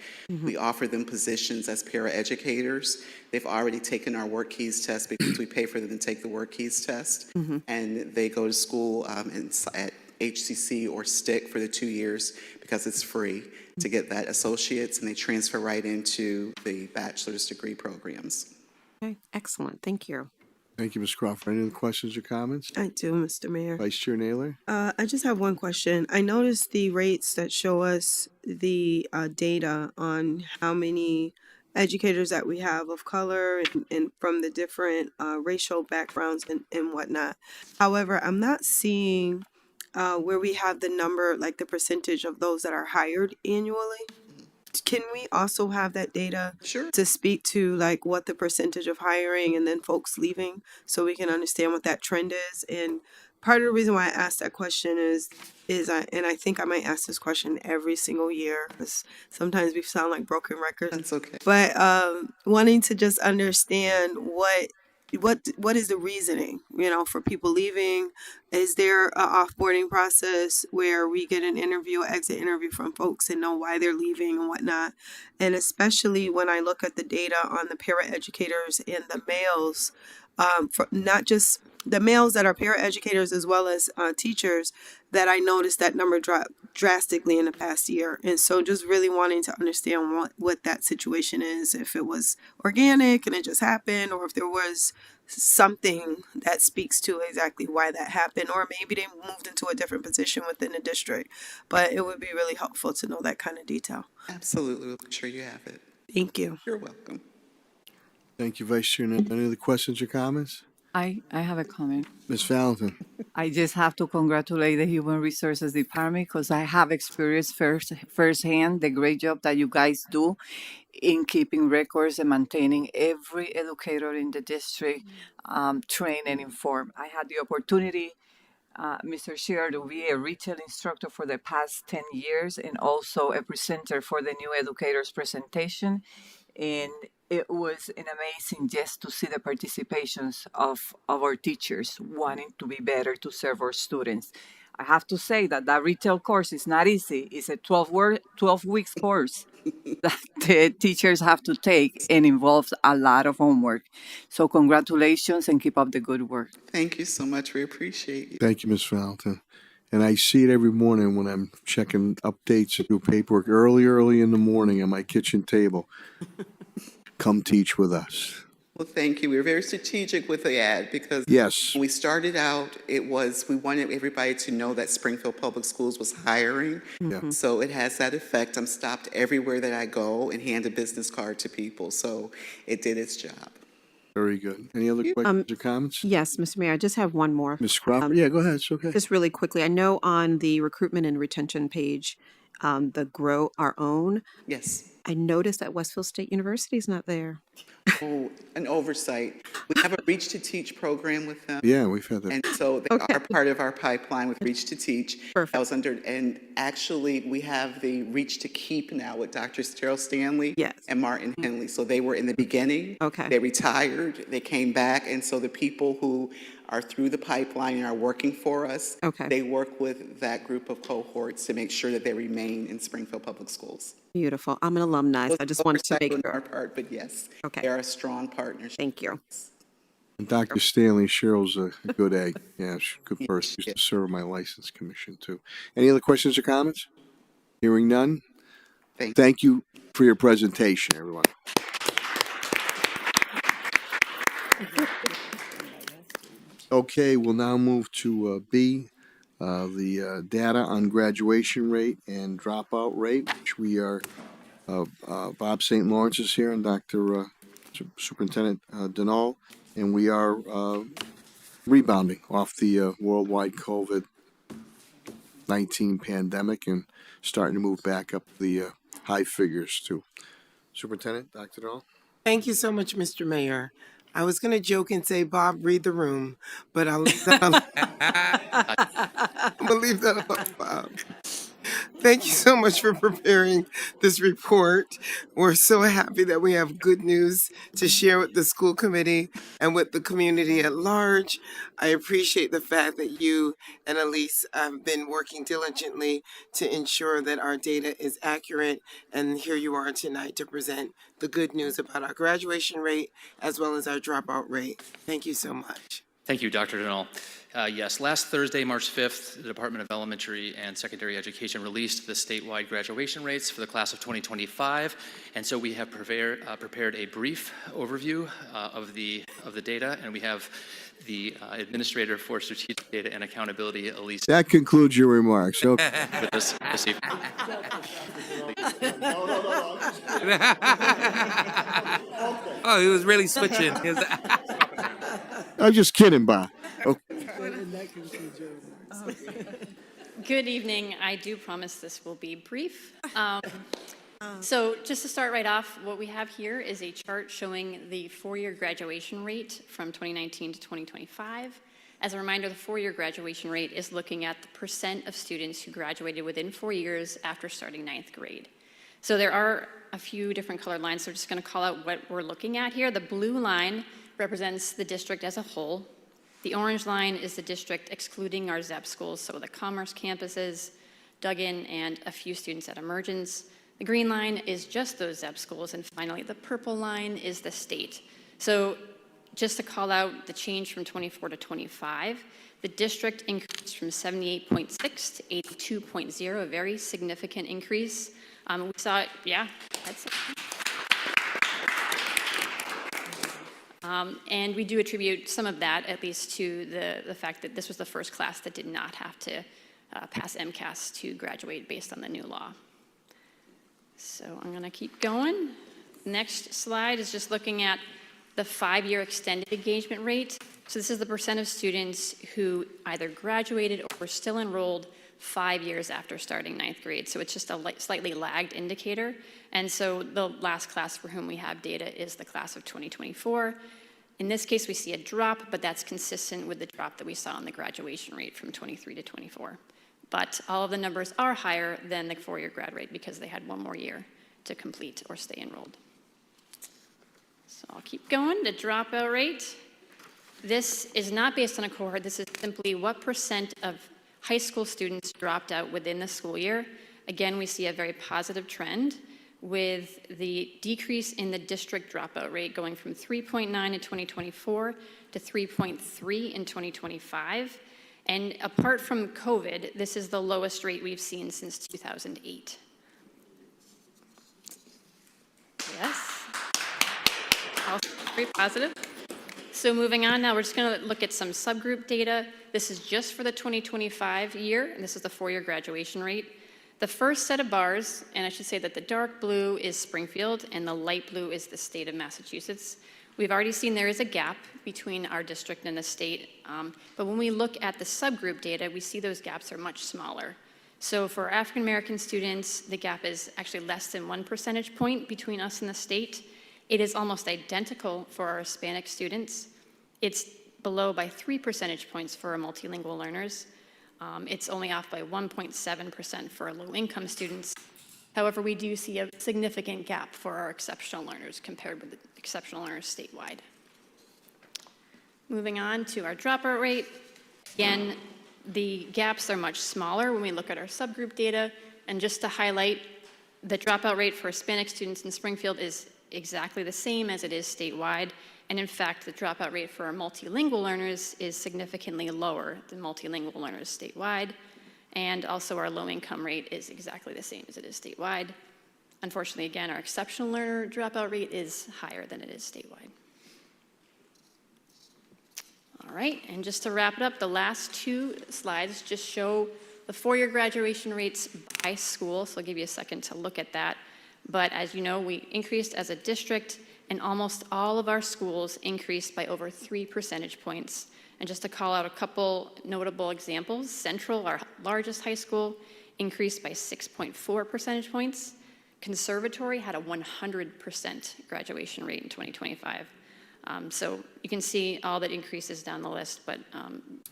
we offer them positions as paraeducators. They've already taken our work keys test because we pay for them to take the work keys test. And they go to school at HCC or STIC for the 2 years because it's free to get that associate's, and they transfer right into the bachelor's degree programs. Okay. Excellent. Thank you. Thank you, Ms. Crawford. Any other questions or comments? I do, Mr. Mayor. Vice Chair Naylor? I just have one question. I noticed the rates that show us the data on how many educators that we have of color and from the different racial backgrounds and whatnot. However, I'm not seeing where we have the number, like the percentage of those that are hired annually. Can we also have that data to speak to like what the percentage of hiring and then folks leaving so we can understand what that trend is? And part of the reason why I asked that question is I think I might ask this question every single year because sometimes we sound like broken records. That's okay. But wanting to just understand what is the reasoning, for people leaving? Is there a offboarding process where we get an exit interview from folks and know why they're leaving and whatnot? And especially when I look at the data on the paraeducators and the males, for not just the males that are paraeducators as well as teachers, that I noticed that number dropped drastically in the past year. And so just really wanting to understand what that situation is, if it was organic and it just happened, or if there was something that speaks to exactly why that happened, or maybe they moved into a different position within the district. But it would be really helpful to know that kind of detail. Absolutely. We'll make sure you have it. Thank you. You're welcome. Thank you, Vice Chair Naylor. Any other questions or comments? I have a comment. Ms. Valentin? I just have to congratulate the Human Resources Department because I have experienced firsthand the great job that you guys do in keeping records and maintaining every educator in the district trained and informed. I had the opportunity, Mr. Shearer, to be a retail instructor for the past 10 years and also a presenter for the new educators presentation. And it was an amazing just to see the participations of our teachers wanting to be better to serve our students. I have to say that retail course is not easy. It's a 12 weeks course that the teachers have to take and involves a lot of homework. So congratulations and keep up the good work. Thank you so much. We appreciate you. Thank you, Ms. Valentin. And I see it every morning when I'm checking updates and do paperwork early in the morning on my kitchen table. Come teach with us. Well, thank you. We were very strategic with the ad because Yes. when we started out, we wanted everybody to know that Springfield Public Schools was hiring. Yeah. So it has that effect. I'm stopped everywhere that I go and hand a business card to people. So it did its job. Very good. Any other questions or comments? Yes, Mr. Mayor, I just have one more. Ms. Crawford? Yeah, go ahead. It's okay. Just really quickly, I know on the recruitment and retention page, the Grow Our Own, Yes. I noticed that Westfield State University is not there. Oh, an oversight. We have a Reach to Teach program with them. Yeah, we've had that. And so they are part of our pipeline with Reach to Teach. Perfect. That was and actually we have the Reach to Keep now with Dr. Cheryl Stanley and Martin Henley. So they were in the beginning. Okay. They retired, they came back, and so the people who are through the pipeline and are working for us, they work with that group of cohorts to make sure that they remain in Springfield Public Schools. Beautiful. I'm an alumni, so I just wanted to make on sure. our part, but yes, Okay. they are a strong partnership. Thank you. And Dr. Stanley, Cheryl's a good egg. Yeah, she's a good person. Used to serve my license commission, too. Any other questions or comments? Hearing none? Thank you for your presentation, everyone. Okay, we'll now move to B, the data on graduation rate and dropout rate, which we are, Bob St. Lawrence is here and Dr. Superintendent Denal, and we are rebounding off the worldwide COVID-19 pandemic and starting to move back up the high figures too. Superintendent, Dr. Denal? Thank you so much, Mr. Mayor. I was going to joke and say, Bob, read the room, but I'll leave that alone. I'm going to leave that alone, Bob. Thank you so much for preparing this report. We're so happy that we have good news to share with the school committee and with the community at large. I appreciate the fact that you and Elise have been working diligently to ensure that our data is accurate. And here you are tonight to present the good news about our graduation rate as well as our dropout rate. Thank you so much. Thank you, Dr. Denal. Yes, last Thursday, March 5th, the Department of Elementary and Secondary Education released the statewide graduation rates for the class of 2025. And so we have prepared a brief overview of the data, and we have the Administrator for Strategic Data and Accountability, Elise. That concludes your remarks. Okay. With us this evening. Oh, he was really switching. I'm just kidding, Bob. Okay. Good evening. I do promise this will be brief. So just to start right off, what we have here is a chart showing the four-year graduation rate from 2019 to 2025. As a reminder, the four-year graduation rate is looking at the percent of students who graduated within 4 years after starting ninth grade. So there are a few different colored lines, so we're just going to call out what we're looking at here. The blue line represents the district as a whole. The orange line is the district excluding our ZEP schools, so the Commerce campuses, Duggan, and a few students at Emergence. The green line is just those ZEP schools, and finally the purple line is the state. So just to call out the change from 24 to 25, the district increased from 78.6 to 82.0, a very significant increase. We saw it, yeah, that's it. And we do attribute some of that, at least, to the fact that this was the first class that did not have to pass MCAS to graduate based on the new law. So I'm going to keep going. Next slide is just looking at the 5-year extended engagement rate. So this is the percent of students who either graduated or were still enrolled 5 years after starting ninth grade. So it's just a slightly lagged indicator. And so the last class for whom we have data is the class of 2024. In this case, we see a drop, but that's consistent with the drop that we saw in the graduation rate from 23 to 24. But all of the numbers are higher than the 4-year grad rate because they had one more year to complete or stay enrolled. So I'll keep going. The dropout rate. This is not based on a cohort. This is simply what percent of high school students dropped out within the school year. Again, we see a very positive trend with the decrease in the district dropout rate going from 3.9 in 2024 to 3.3 in 2025. And apart from COVID, this is the lowest rate we've seen since 2008. Yes. Very positive. So moving on now, we're just going to look at some subgroup data. This is just for the 2025 year, and this is the four-year graduation rate. The first set of bars, and I should say that the dark blue is Springfield and the light blue is the state of Massachusetts. We've already seen there is a gap between our district and the state, but when we look at the subgroup data, we see those gaps are much smaller. So for African American students, the gap is actually less than 1 percentage point between us and the state. It is almost identical for our Hispanic students. It's below by 3 percentage points for our multilingual learners. It's only off by 1.7% for our low-income students. However, we do see a significant gap for our exceptional learners compared with the exceptional learners statewide. Moving on to our dropout rate. Again, the gaps are much smaller when we look at our subgroup data. And just to highlight, the dropout rate for Hispanic students in Springfield is exactly the same as it is statewide. And in fact, the dropout rate for our multilingual learners is significantly lower than multilingual learners statewide. And also our low-income rate is exactly the same as it is statewide. Unfortunately, again, our exceptional learner dropout rate is higher than it is statewide. All right, and just to wrap it up, the last two slides just show the four-year graduation rates by school, so I'll give you a second to look at that. But as you know, we increased as a district, and almost all of our schools increased by over 3 percentage points. And just to call out a couple notable examples, Central, our largest high school, increased by 6.4 percentage points. Conservatory had a 100% graduation rate in 2025. So you can see all that increases down the list, but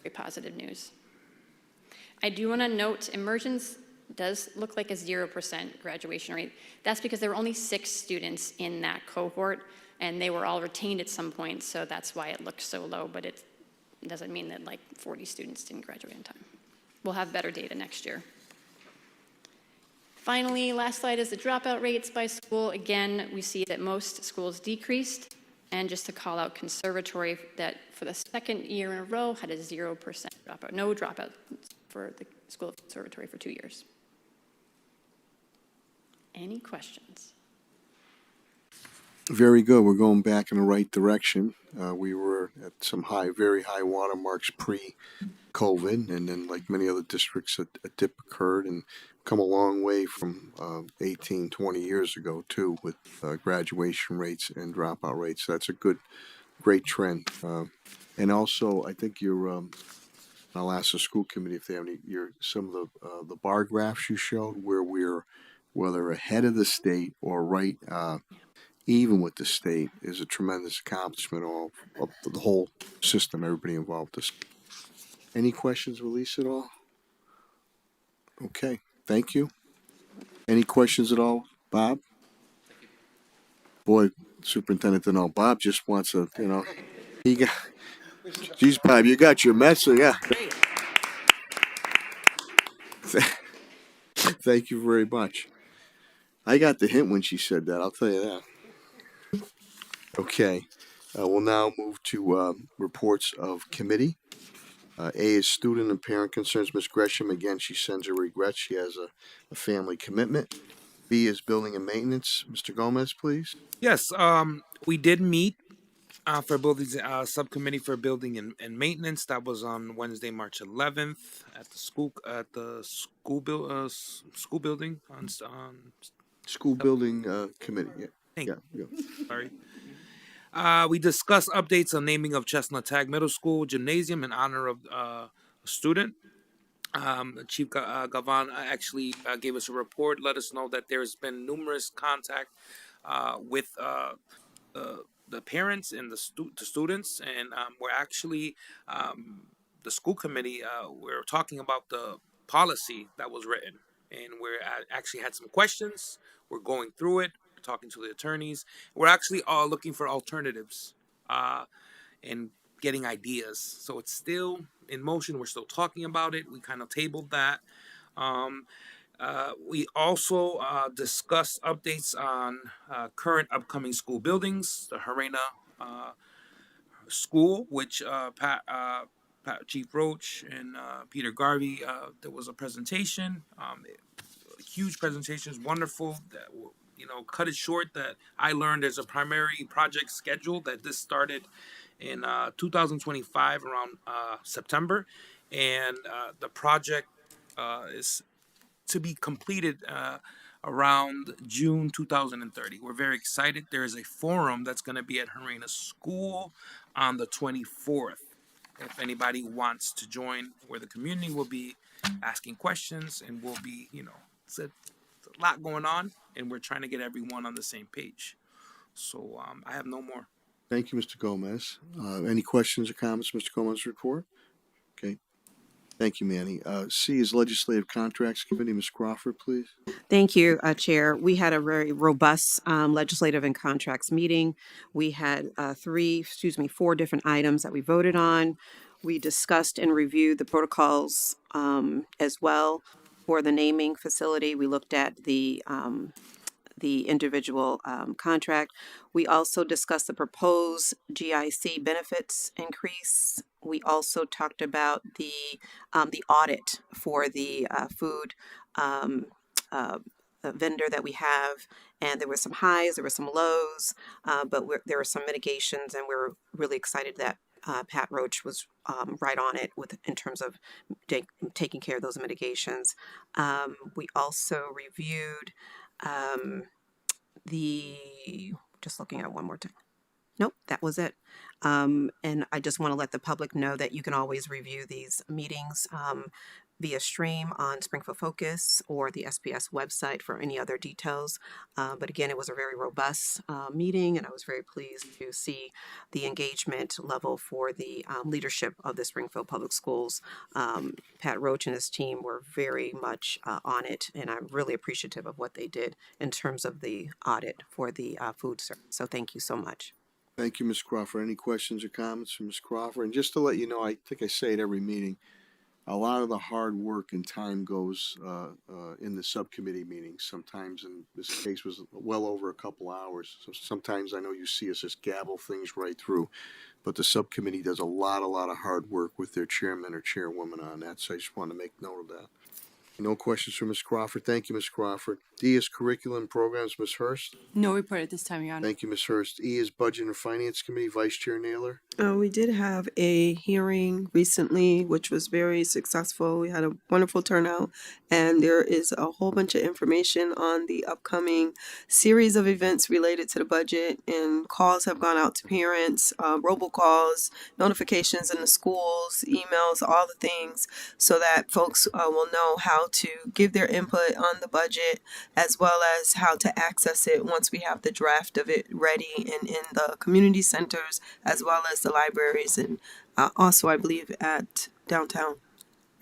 very positive news. I do want to note Immersions does look like a 0% graduation rate. That's because there were only 6 students in that cohort, and they were all retained at some point, so that's why it looks so low, but it doesn't mean that like 40 students didn't graduate in time. We'll have better data next year. Finally, last slide is the dropout rates by school. Again, we see that most schools decreased, and just to call out Conservatory, that for the second year in a row had a 0% dropout, no dropout for the School of Conservatory for 2 years. Any questions? Very good. We're going back in the right direction. We were at some very high watermarks pre-COVID, and then like many other districts, a dip occurred and come a long way from 18, 20 years ago too, with graduation rates and dropout rates. That's a great trend. And also, I think I'll ask the school committee if they have some of the bar graphs you showed where we're whether ahead of the state or right even with the state is a tremendous accomplishment of the whole system, everybody involved. Any questions, Elise, at all? Okay, thank you. Any questions at all, Bob? Boy, Superintendent Deneau, Bob just wants to, he got, geez, Bob, you got your message, yeah. Thank you very much. I got the hint when she said that, I'll tell you that. Okay, we'll now move to reports of committee. A is student and parent concerns. Ms. Gresham, again, she sends her regrets. She has a family commitment. B is building and maintenance. Mr. Gomez, please. Yes, we did meet for buildings subcommittee for building and maintenance. That was on Wednesday, March 11th at the school building on School building committee. Yeah. Sorry. We discussed updates on naming of Chestnut Tag Middle School gymnasium in honor of a student. Chief Gavan actually gave us a report, let us know that there's been numerous contact with the parents and the students, and we're actually the school committee. We're talking about the policy that was written, and we're actually had some questions. We're going through it, talking to the attorneys. We're actually all looking for alternatives and getting ideas. So it's still in motion. We're still talking about it. We kind of tabled that. We also discussed updates on current upcoming school buildings, the Harena School, which Chief Roach and Peter Garvey, there was a presentation, huge presentations, wonderful. cut it short, that I learned there's a primary project schedule that this started in 2025 around September, and the project is to be completed around June 2030. We're very excited. There is a forum that's going to be at Harena School on the 24th. If anybody wants to join, where the community will be asking questions and we'll be, it's a lot going on, and we're trying to get everyone on the same page. So I have no more. Thank you, Mr. Gomez. Any questions or comments, Mr. Gomez report? Okay. Thank you, Manny. C is Legislative Contracts Committee. Ms. Crawford, please. Thank you, Chair. We had a very robust legislative and contracts meeting. We had 4 different items that we voted on. We discussed and reviewed the protocols as well for the naming facility. We looked at the individual contract. We also discussed the proposed GIC benefits increase. We also talked about the audit for the food vendor that we have, and there were some highs, there were some lows, but there were some mitigations, and we're really excited that Pat Roach was right on it in terms of taking care of those mitigations. We also reviewed just looking at one more time. Nope, that was it. And I just want to let the public know that you can always review these meetings via stream on Springfield Focus or the SPS website for any other details. But again, it was a very robust meeting, and I was very pleased to see the engagement level for the leadership of the Springfield Public Schools. Pat Roach and his team were very much on it, and I'm really appreciative of what they did in terms of the audit for the food service. So thank you so much. Thank you, Ms. Crawford. Any questions or comments from Ms. Crawford? And just to let you know, I think I say it every meeting, a lot of the hard work and time goes in the subcommittee meetings. Sometimes, in this case, was well over a couple hours. So sometimes I know you see us just gabble things right through, but the subcommittee does a lot of hard work with their chairman or chairwoman on that. So I just want to make note of that. No questions for Ms. Crawford. Thank you, Ms. Crawford. D is Curriculum Programs, Ms. Hurst. No report at this time, Your Honor. Thank you, Ms. Hurst. E is Budget and Finance Committee, Vice Chair Naylor. We did have a hearing recently, which was very successful. We had a wonderful turnout, and there is a whole bunch of information on the upcoming series of events related to the budget. And calls have gone out to parents, robocalls, notifications in the schools, emails, all the things, so that folks will know how to give their input on the budget, as well as how to access it once we have the draft of it ready and in the community centers, as well as the libraries, and also I believe at downtown,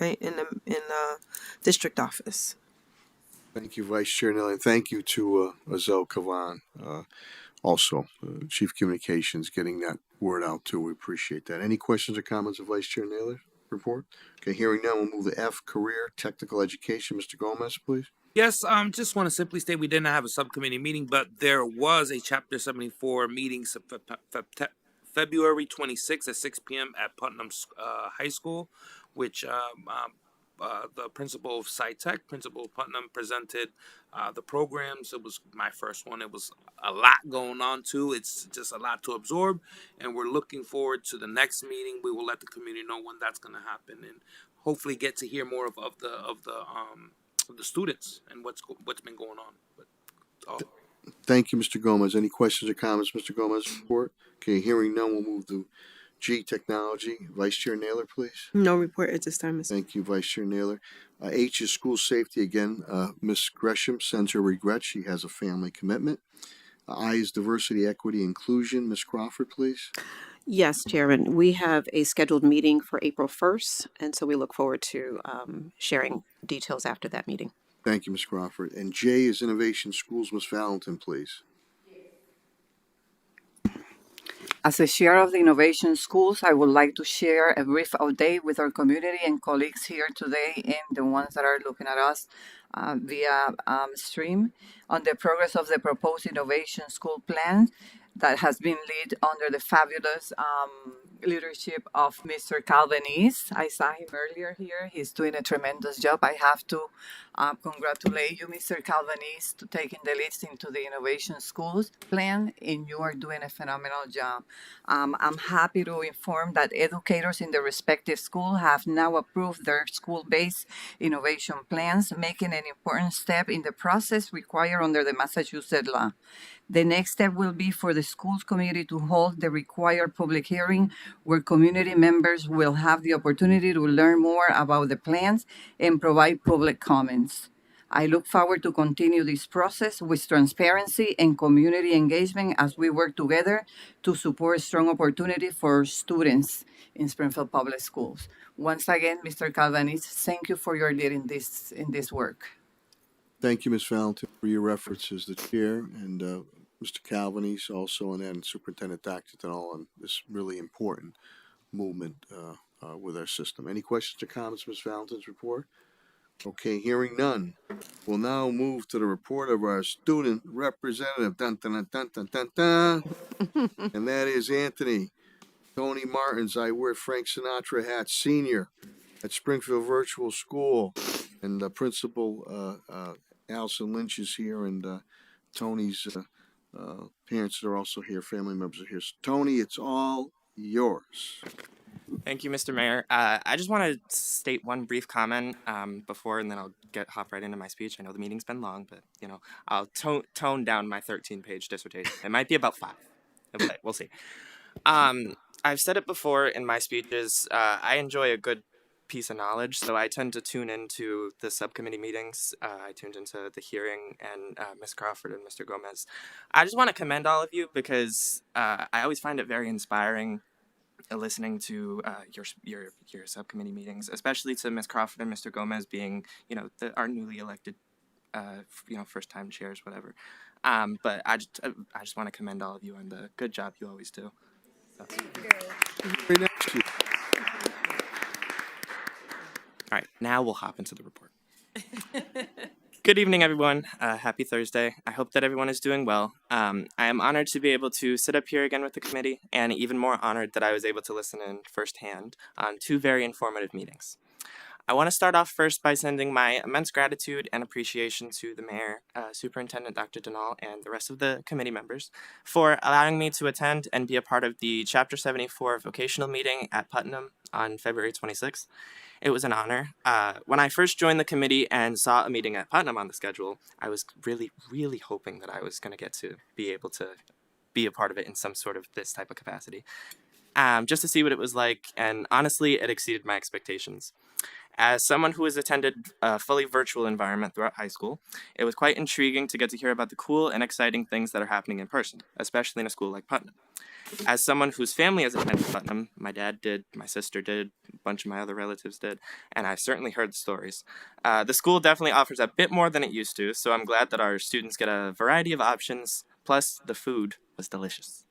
right, in the district office. Thank you, Vice Chair Naylor. And thank you to Azel Kavan, also Chief Communications, getting that word out too. We appreciate that. Any questions or comments of Vice Chair Naylor report? Okay, hearing none, we'll move to F, Career Technical Education. Mr. Gomez, please. Yes, just want to simply state we didn't have a subcommittee meeting, but there was a Chapter 74 meeting February 26th at 6 p.m. at Putnam High School, which the principal of SciTech, Principal Putnam, presented the programs. It was my first one. It was a lot going on too. It's just a lot to absorb, and we're looking forward to the next meeting. We will let the community know when that's going to happen, and hopefully get to hear more of the students and what's been going on. But Thank you, Mr. Gomez. Any questions or comments, Mr. Gomez report? Okay, hearing none, we'll move to G, Technology. Vice Chair Naylor, please. No report at this time, Mr. Thank you, Vice Chair Naylor. H is School Safety again. Ms. Gresham sends her regrets. She has a family commitment. I is Diversity, Equity, Inclusion. Ms. Crawford, please. Yes, Chairman. We have a scheduled meeting for April 1st, and so we look forward to sharing details after that meeting. Thank you, Ms. Crawford. And J is Innovation Schools. Ms. Valentin, please. As a chair of the Innovation Schools, I would like to share a brief update with our community and colleagues here today and the ones that are looking at us via stream on the progress of the proposed Innovation School Plan that has been led under the fabulous leadership of Mr. Calvinist. I saw him earlier here. He's doing a tremendous job. I have to congratulate you, Mr. Calvinist, to taking the lead into the Innovation Schools plan, and you are doing a phenomenal job. I'm happy to inform that educators in the respective school have now approved their school-based innovation plans, making an important step in the process required under the Massachusetts law. The next step will be for the schools committee to hold the required public hearing where community members will have the opportunity to learn more about the plans and provide public comments. I look forward to continue this process with transparency and community engagement as we work together to support strong opportunity for students in Springfield Public Schools. Once again, Mr. Calvanist, thank you for your lead in this work. Thank you, Ms. Valentin, for your efforts as the chair, and Mr. Calvanese also, and then Superintendent Dr. Denal on this really important movement with our system. Any questions or comments, Ms. Valentin's report? Okay, hearing none. We'll now move to the report of our student representative. Dun, dun, dun, dun, dun, dun. And that is Anthony Tony Martins. I wear Frank Sinatra hat, senior at Springfield Virtual School, and Principal Allison Lynch is here, and Tony's parents are also here, family members are here. So, Tony, it's all yours. Thank you, Mr. Mayor. I just want to state one brief comment before, and then I'll hop right into my speech. I know the meeting's been long, but I'll tone down my 13-page dissertation. It might be about 5. Okay, we'll see. I've said it before in my speeches. I enjoy a good piece of knowledge, so I tend to tune into the subcommittee meetings. I tuned into the hearing, and Ms. Crawford and Mr. Gomez. I just want to commend all of you because I always find it very inspiring listening to your subcommittee meetings, especially to Ms. Crawford and Mr. Gomez being our newly elected first time chairs, whatever. But I just want to commend all of you on the good job you always do. So. Very nice. All right, now we'll hop into the report. Good evening, everyone. Happy Thursday. I hope that everyone is doing well. I am honored to be able to sit up here again with the committee, and even more honored that I was able to listen in firsthand on 2 very informative meetings. I want to start off first by sending my immense gratitude and appreciation to the Mayor, Superintendent Dr. Denal, and the rest of the committee members for allowing me to attend and be a part of the Chapter 74 vocational meeting at Putnam on February 26th. It was an honor. When I first joined the committee and saw a meeting at Putnam on the schedule, I was really, really hoping that I was going to get to be able to be a part of it in some sort of this type of capacity, just to see what it was like, and honestly, it exceeded my expectations. As someone who has attended a fully virtual environment throughout high school, it was quite intriguing to get to hear about the cool and exciting things that are happening in person, especially in a school like Putnam. As someone whose family has attended Putnam, my dad did, my sister did, a bunch of my other relatives did, and I've certainly heard the stories. The school definitely offers a bit more than it used to, so I'm glad that our students get a variety of options, plus the food was delicious.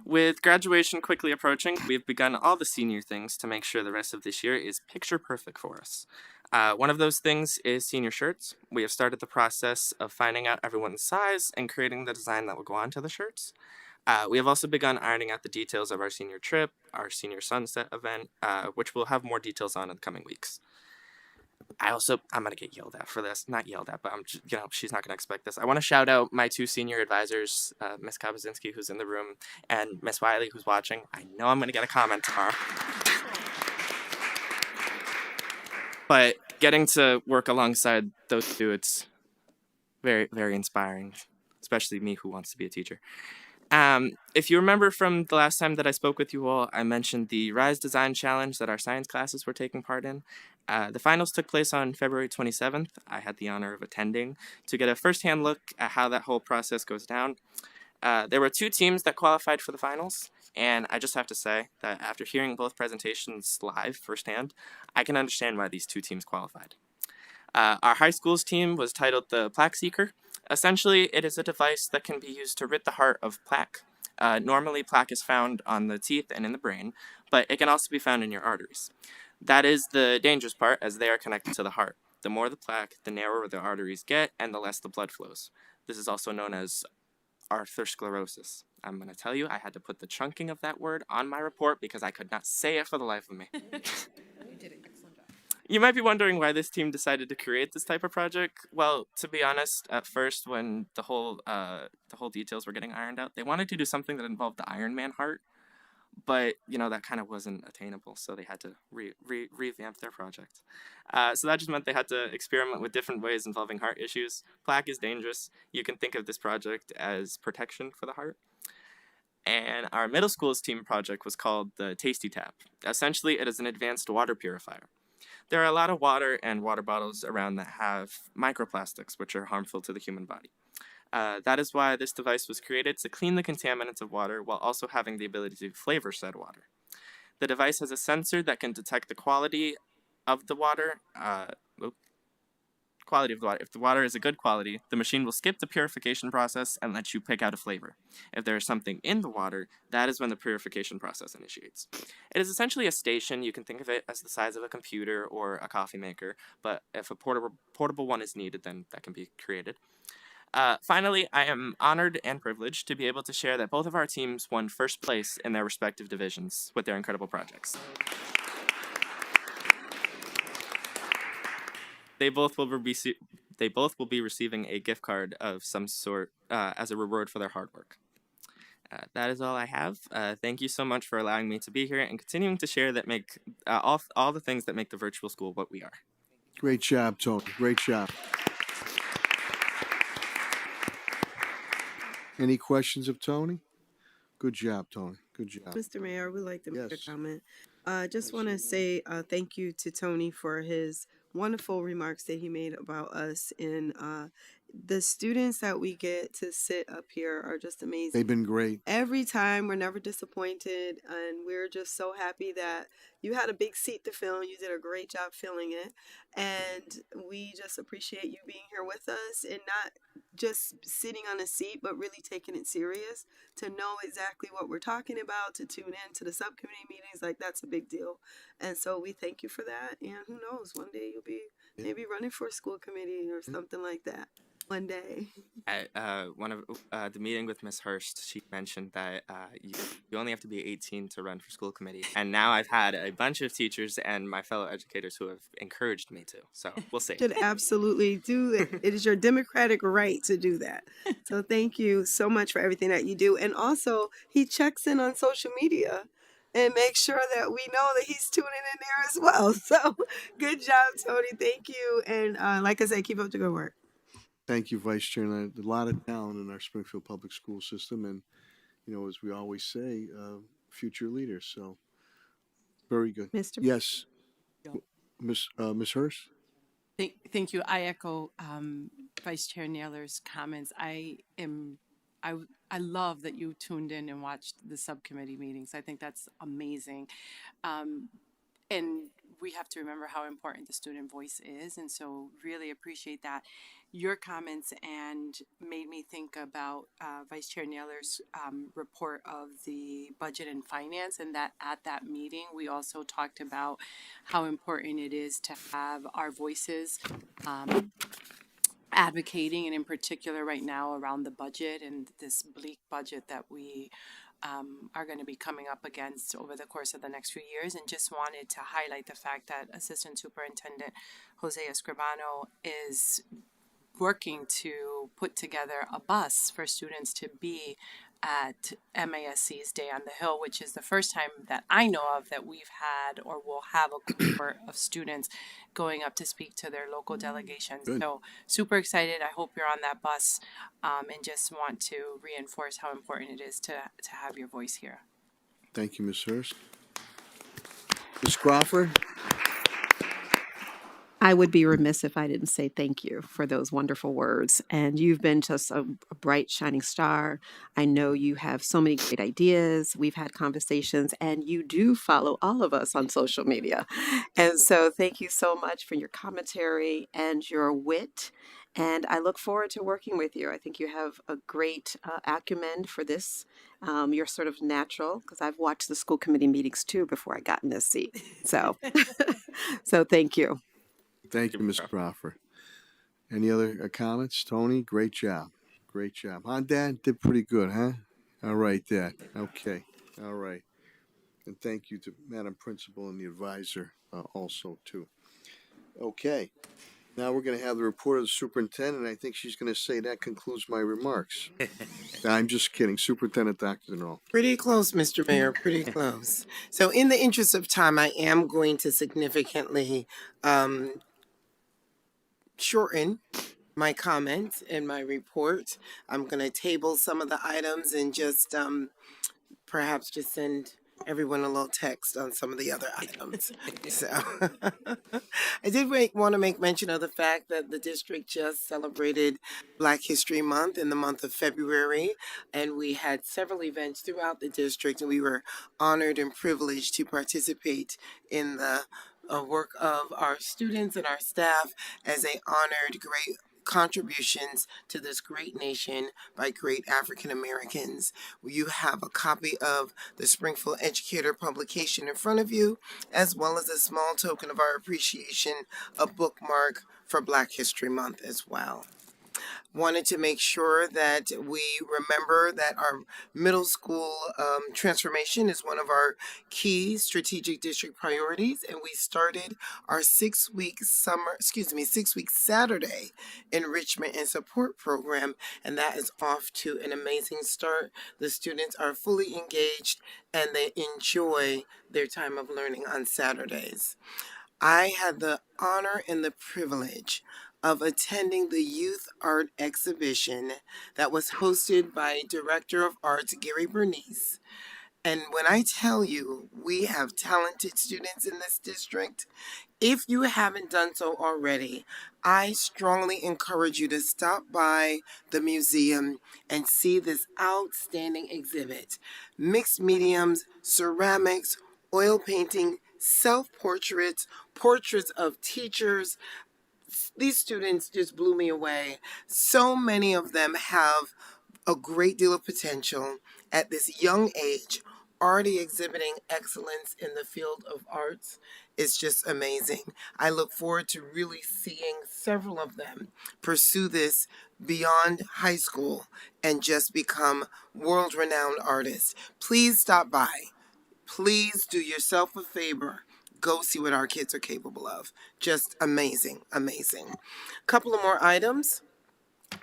With graduation quickly approaching, we've begun all the senior things to make sure the rest of this year is picture perfect for us. One of those things is senior shirts. We have started the process of finding out everyone's size and creating the design that will go onto the shirts. We have also begun ironing out the details of our senior trip, our senior sunset event, which we'll have more details on in the coming weeks. I'm going to get yelled at for this. Not yelled at, but she's not going to expect this. I want to shout out my 2 senior advisors, Ms. Kabazinski, who's in the room, and Ms. Wiley, who's watching. I know I'm going to get a comment tomorrow. But getting to work alongside those 2, it's very, very inspiring, especially me who wants to be a teacher. If you remember from the last time that I spoke with you all, I mentioned the Rise Design Challenge that our science classes were taking part in. The finals took place on February 27th. I had the honor of attending to get a firsthand look at how that whole process goes down. There were 2 teams that qualified for the finals, and I just have to say that after hearing both presentations live firsthand, I can understand why these 2 teams qualified. Our high school's team was titled the Plaque Seeker. Essentially, it is a device that can be used to rid the heart of plaque. Normally, plaque is found on the teeth and in the brain, but it can also be found in your arteries. That is the dangerous part, as they are connected to the heart. The more the plaque, the narrower the arteries get, and the less the blood flows. This is also known as arthrosclerosis. I'm going to tell you, I had to put the chunking of that word on my report because I could not say it for the life of me. You might be wondering why this team decided to create this type of project. Well, to be honest, at first, when the whole details were getting ironed out, they wanted to do something that involved the Iron Man heart, but that kind of wasn't attainable, so they had to revamp their project. So that just meant they had to experiment with different ways involving heart issues. Plaque is dangerous. You can think of this project as protection for the heart. And our middle school's team project was called the Tasty Tap. Essentially, it is an advanced water purifier. There are a lot of water and water bottles around that have microplastics, which are harmful to the human body. That is why this device was created, to clean the contaminants of water while also having the ability to flavor said water. The device has a sensor that can detect the quality of the water. If the water is a good quality, the machine will skip the purification process and let you pick out a flavor. If there is something in the water, that is when the purification process initiates. It is essentially a station. You can think of it as the size of a computer or a coffee maker, but if a portable one is needed, then that can be created. Finally, I am honored and privileged to be able to share that both of our teams won first place in their respective divisions with their incredible projects. They both will be receiving a gift card of some sort as a reward for their hard work. That is all I have. Thank you so much for allowing me to be here and continuing to share that make all the things that make the virtual school what we are. Great job, Tony. Great job. Any questions of Tony? Good job, Tony. Good job. Mr. Mayor, I would like to make a Yes. comment. I just want to say thank you to Tony for his wonderful remarks that he made about us. And the students that we get to sit up here are just amazing. They've been great. Every time, we're never disappointed. And we're just so happy that you had a big seat to fill and you did a great job filling it. And we just appreciate you being here with us and not just sitting on a seat, but really taking it serious, to know exactly what we're talking about, to tune in to the subcommittee meetings. Like, that's a big deal. And so we thank you for that. And who knows, one day you'll be maybe running for a school committee or something like that. One day. At one of the meeting with Ms. Hurst, she mentioned that you only have to be 18 to run for school committee. And now I've had a bunch of teachers and my fellow educators who have encouraged me to. So we'll see. Should absolutely do it. It is your democratic right to do that. So thank you so much for everything that you do. And also, he checks in on social media and makes sure that we know that he's tuning in there as well. So good job, Tony. Thank you. And like I said, keep up the good work. Thank you, Vice Chair. And a lot of talent in our Springfield public school system. And, as we always say, future leaders. So very good. Mr. Yes. Miss Hurst? Thank you. I echo Vice Chair Naylor's comments. I love that you tuned in and watched the subcommittee meetings. I think that's amazing. And we have to remember how important the student voice is. And so really appreciate that. Your comments and made me think about Vice Chair Naylor's report of the budget and finance, and that at that meeting, we also talked about how important it is to have our voices advocating, and in particular right now around the budget and this bleak budget that we are going to be coming up against over the course of the next few years. And just wanted to highlight the fact that Assistant Superintendent Jose Escribano is working to put together a bus for students to be at MASC's Day on the Hill, which is the first time that I know of that we've had or will have a cohort of students going up to speak to their local delegations. Good. So super excited. I hope you're on that bus, and just want to reinforce how important it is to have your voice here. Thank you, Ms. Hurst. Ms. Crawford? I would be remiss if I didn't say thank you for those wonderful words. And you've been just a bright, shining star. I know you have so many great ideas. We've had conversations, and you do follow all of us on social media. And so thank you so much for your commentary and your wit. And I look forward to working with you. I think you have a great acumen for this. You're sort of natural, because I've watched the school committee meetings too before I got in this seat. So, so thank you. Thank you, Ms. Crawford. Any other comments? Tony, great job. Great job. Huh, Dad? Did pretty good, huh? All right, Dad. Okay. All right. And thank you to Madam Principal and the advisor also, too. Okay. Now we're going to have the report of the superintendent. I think she's going to say that concludes my remarks. I'm just kidding. Superintendent Dr. Denal. Pretty close, Mr. Mayor, pretty close. So in the interest of time, I am going to significantly shorten my comments and my report. I'm going to table some of the items and just perhaps just send everyone a little text on some of the other items. So I did want to make mention of the fact that the district just celebrated Black History Month in the month of February, and we had several events throughout the district, and we were honored and privileged to participate in the work of our students and our staff as they honored great contributions to this great nation by great African Americans. You have a copy of the Springfield Educator publication in front of you, as well as a small token of our appreciation, a bookmark for Black History Month as well. Wanted to make sure that we remember that our middle school transformation is one of our key strategic district priorities, and we started our 6-week Saturday enrichment and support program, and that is off to an amazing start. The students are fully engaged and they enjoy their time of learning on Saturdays. I had the honor and the privilege of attending the youth art exhibition that was hosted by Director of Arts Gary Bernice. And when I tell you we have talented students in this district, if you haven't done so already, I strongly encourage you to stop by the museum and see this outstanding exhibit. Mixed mediums, ceramics, oil painting, self-portraits, portraits of teachers. These students just blew me away. So many of them have a great deal of potential at this young age, already exhibiting excellence in the field of arts. It's just amazing. I look forward to really seeing several of them pursue this beyond high school and just become world-renowned artists. Please stop by. Please do yourself a favor. Go see what our kids are capable of. Just amazing, amazing. Couple of more items.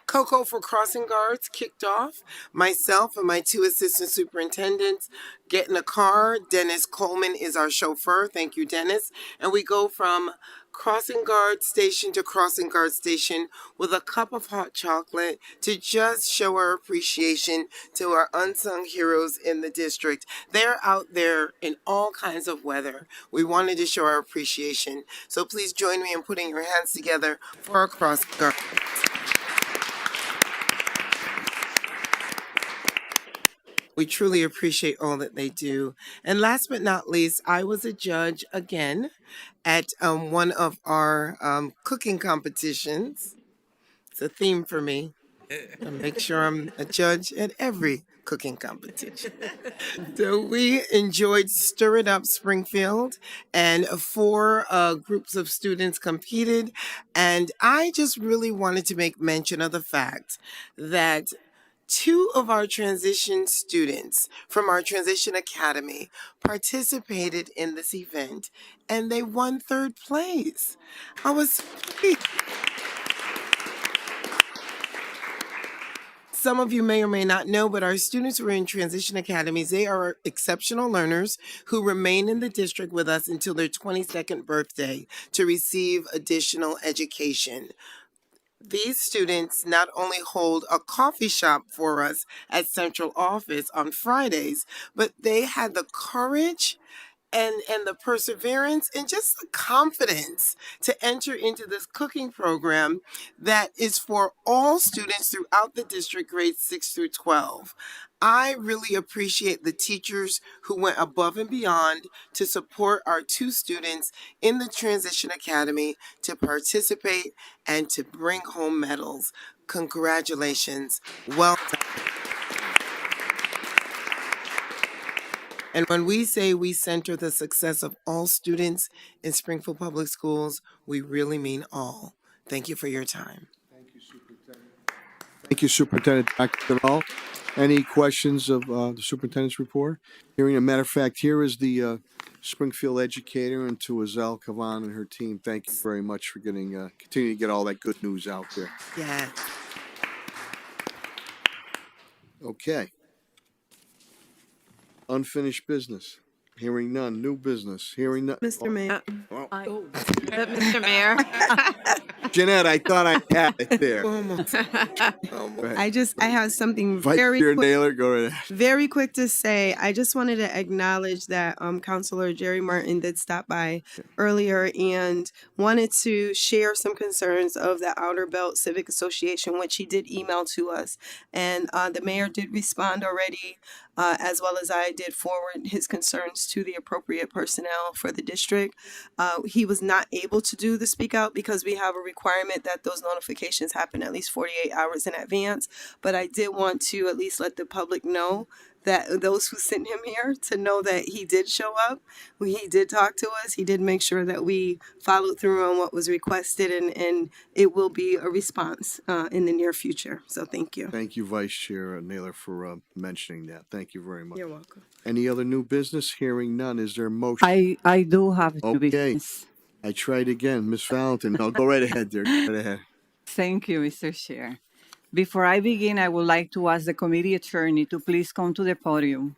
Cocoa for Crossing Guards kicked off. Myself and my 2 assistant superintendents get in a car. Dennis Coleman is our chauffeur. Thank you, Dennis. And we go from crossing guard station to crossing guard station with a cup of hot chocolate to just show our appreciation to our unsung heroes in the district. They're out there in all kinds of weather. We wanted to show our appreciation. So please join me in putting your hands together for our crossing guard. We truly appreciate all that they do. And last but not least, I was a judge again at one of our cooking competitions. It's a theme for me. I make sure I'm a judge at every cooking competition. So we enjoyed Stir It Up Springfield, and 4 groups of students competed. And I just really wanted to make mention of the fact that 2 of our transition students from our Transition Academy participated in this event, and they won 3rd place. I was pleased. Some of you may or may not know, but our students who are in transition academies, they are exceptional learners who remain in the district with us until their 22nd birthday to receive additional education. These students not only hold a coffee shop for us at Central Office on Fridays, but they had the courage and the perseverance and just the confidence to enter into this cooking program that is for all students throughout the district, grades 6 through 12. I really appreciate the teachers who went above and beyond to support our 2 students in the Transition Academy to participate and to bring home medals. Congratulations. Well done. And when we say we center the success of all students in Springfield Public Schools, we really mean all. Thank you for your time. Thank you, Superintendent. Thank you, Superintendent Dr. Denal. Any questions of the superintendent's report? Hearing a matter of fact, here is the Springfield educator, and to Azelle Kavan and her team, thank you very much for getting continue to get all that good news out there. Yeah. Okay. Unfinished business. Hearing none. New business. Hearing none. Mr. Mayor. Mr. Mayor. Jeanette, I thought I had it there. I have something Vice very Chair quick. Naylor, go right ahead. Very quick to say, I just wanted to acknowledge that Councilor Jerry Martin did stop by earlier and wanted to share some concerns of the Outer Belt Civic Association, which he did email to us. And the mayor did respond already, as well as I did forward his concerns to the appropriate personnel for the district. He was not able to do the speak out because we have a requirement that those notifications happen at least 48 hours in advance. But I did want to at least let the public know that those who sent him here to know that he did show up. He did talk to us. He did make sure that we followed through on what was requested, and it will be a response in the near future. So thank you. Thank you, Vice Chair Naylor, for mentioning that. Thank you very much. You're welcome. Any other new business? Hearing none. Is there a motion? I do have new Okay. business. I tried again. Miss Valentin, no, go right ahead there. Go right ahead. Thank you, Mr. Chair. Before I begin, I would like to ask the committee attorney to please come to the podium.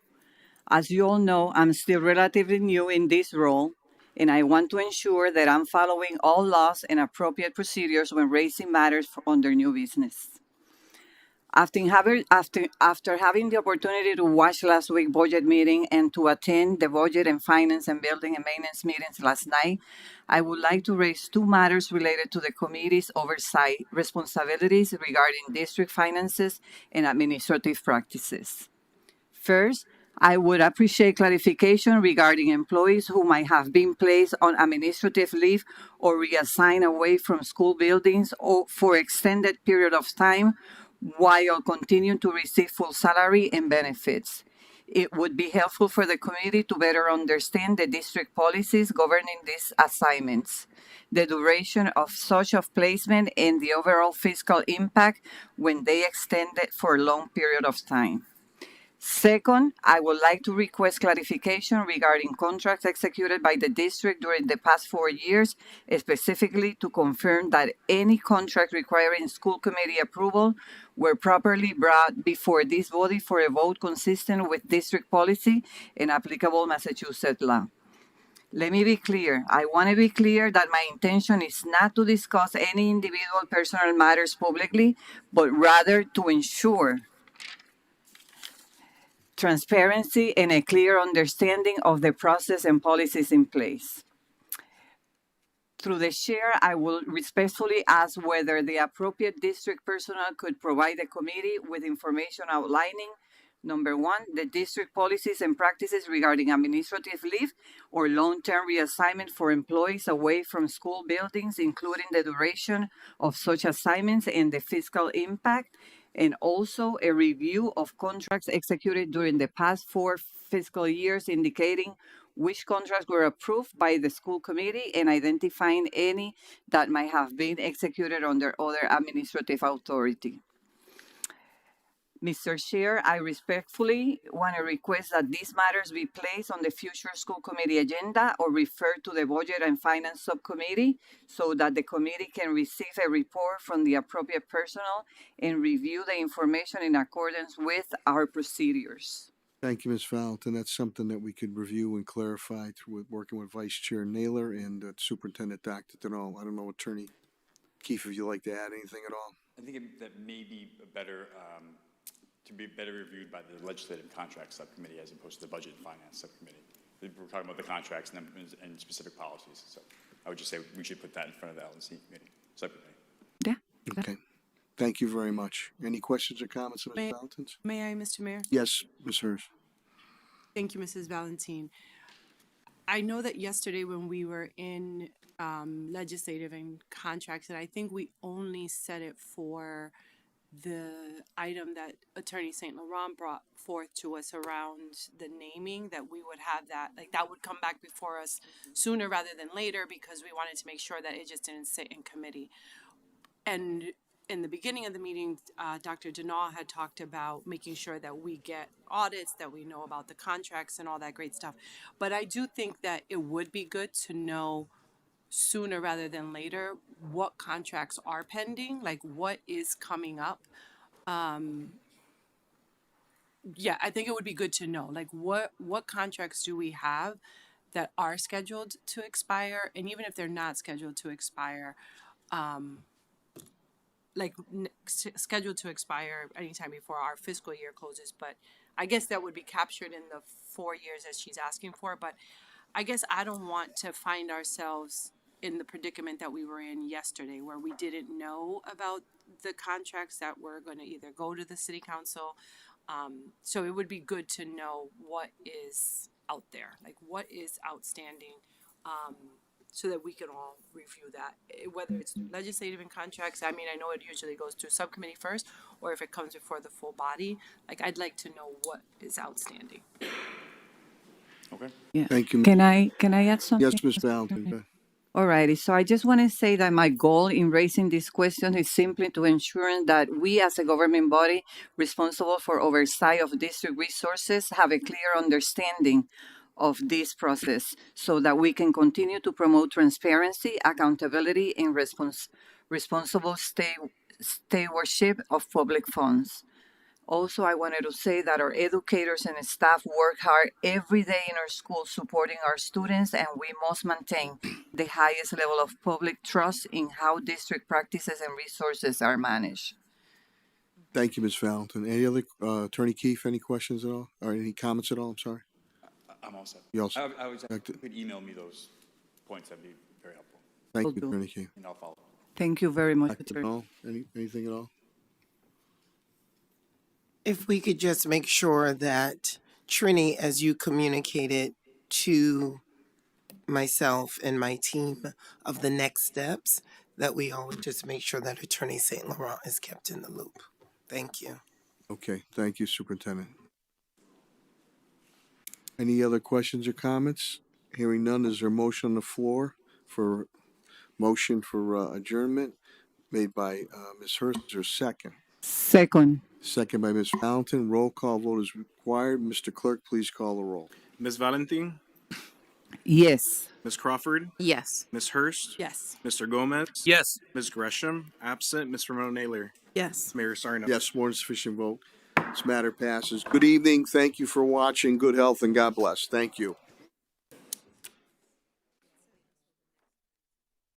As you all know, I'm still relatively new in this role, and I want to ensure that I'm following all laws and appropriate procedures when raising matters under new business. After having the opportunity to watch last week's budget meeting and to attend the budget and finance and building and maintenance meetings last night, I would like to raise two matters related to the committee's oversight responsibilities regarding district finances and administrative practices. First, I would appreciate clarification regarding employees who might have been placed on administrative leave or reassigned away from school buildings or for extended period of time while continuing to receive full salary and benefits. It would be helpful for the committee to better understand the district policies governing these assignments, the duration of such of placement, and the overall fiscal impact when they extend it for a long period of time. Second, I would like to request clarification regarding contracts executed by the district during the past 4 years, specifically to confirm that any contract requiring school committee approval were properly brought before this body for a vote consistent with district policy and applicable Massachusetts law. Let me be clear. I want to be clear that my intention is not to discuss any individual personal matters publicly, but rather to ensure transparency and a clear understanding of the process and policies in place. Through the chair, I will respectfully ask whether the appropriate district personnel could provide the committee with information outlining, number one, the district policies and practices regarding administrative leave or long-term reassignment for employees away from school buildings, including the duration of such assignments and the fiscal impact, and also a review of contracts executed during the past 4 fiscal years indicating which contracts were approved by the school committee and identifying any that might have been executed under other administrative authority. Mr. Chair, I respectfully want to request that these matters be placed on the future school committee agenda or referred to the Budget and Finance Subcommittee so that the committee can receive a report from the appropriate personnel and review the information in accordance with our procedures. Thank you, Ms. Valentin. That's something that we could review and clarify through working with Vice Chair Naylor and Superintendent Dr. Denal. I don't know, Attorney Keefe, if you'd like to add anything at all. I think that may be better to be better reviewed by the Legislative Contracts Subcommittee as opposed to the Budget and Finance Subcommittee. We're talking about the contracts and specific policies. So I would just say we should put that in front of the L&C committee, subcommittee. Yeah. Okay. Thank you very much. Any questions or comments, Ms. Valentin? May I, Mr. Mayor? Yes, Ms. Hurst. Thank you, Mrs. Valentine. I know that yesterday when we were in legislative and contracts, and I think we only set it for the item that Attorney St. Laurent brought forth to us around the naming, that we would have that, like that would come back before us sooner rather than later because we wanted to make sure that it just didn't sit in committee. And in the beginning of the meeting, Dr. Denal had talked about making sure that we get audits, that we know about the contracts and all that great stuff. But I do think that it would be good to know sooner rather than later what contracts are pending, like what is coming up. Yeah, I think it would be good to know, like what contracts do we have that are scheduled to expire, and even if they're not scheduled to expire, scheduled to expire anytime before our fiscal year closes. But I guess that would be captured in the 4 years as she's asking for. But I guess I don't want to find ourselves in the predicament that we were in yesterday, where we didn't know about the contracts that were going to either go to the city council. So it would be good to know what is out there, like what is outstanding, so that we can all review that, whether it's legislative and contracts. I mean, I know it usually goes through subcommittee first, or if it comes before the full body. Like, I'd like to know what is outstanding. Okay. Yeah. Thank you. Can I add something? Yes, Ms. Valentin. Go ahead. Alrighty, so I just want to say that my goal in raising this question is simply to ensure that we as a government body responsible for oversight of district resources have a clear understanding of this process so that we can continue to promote transparency, accountability, and responsible stewardship of public funds. Also, I wanted to say that our educators and staff work hard every day in our schools supporting our students, and we must maintain the highest level of public trust in how district practices and resources are managed. Thank you, Ms. Valentin. Any other, Attorney Keefe, any questions at all? Or any comments at all? I'm sorry. I'm all set. You all set? I would, if you could email me those points, that'd be very helpful. Thank Will you, do. Attorney Keefe. And I'll follow. Thank you very much, Dr. Attorney. Dahl, anything at all? If we could just make sure that Trini, as you communicated to myself and my team of the next steps, that we all would just make sure that Attorney St. Laurent is kept in the loop. Thank you. Okay, thank you, Superintendent. Any other questions or comments? Hearing none, is there a motion on the floor for adjournment made by Ms. Hurst? Is there a second? Second. Second by Ms. Valentin. Roll call vote is required. Mr. Clerk, please call the roll. Ms. Valentin, Yes. Ms. Crawford, Yes. Ms. Hurst, Yes. Mr. Gomez, Yes. Ms. Gresham, absent, Ms. Ramon Naylor, Yes. Mayor Sarno. Yes, more than sufficient vote. This matter passes. Good evening. Thank you for watching. Good health and God bless. Thank you.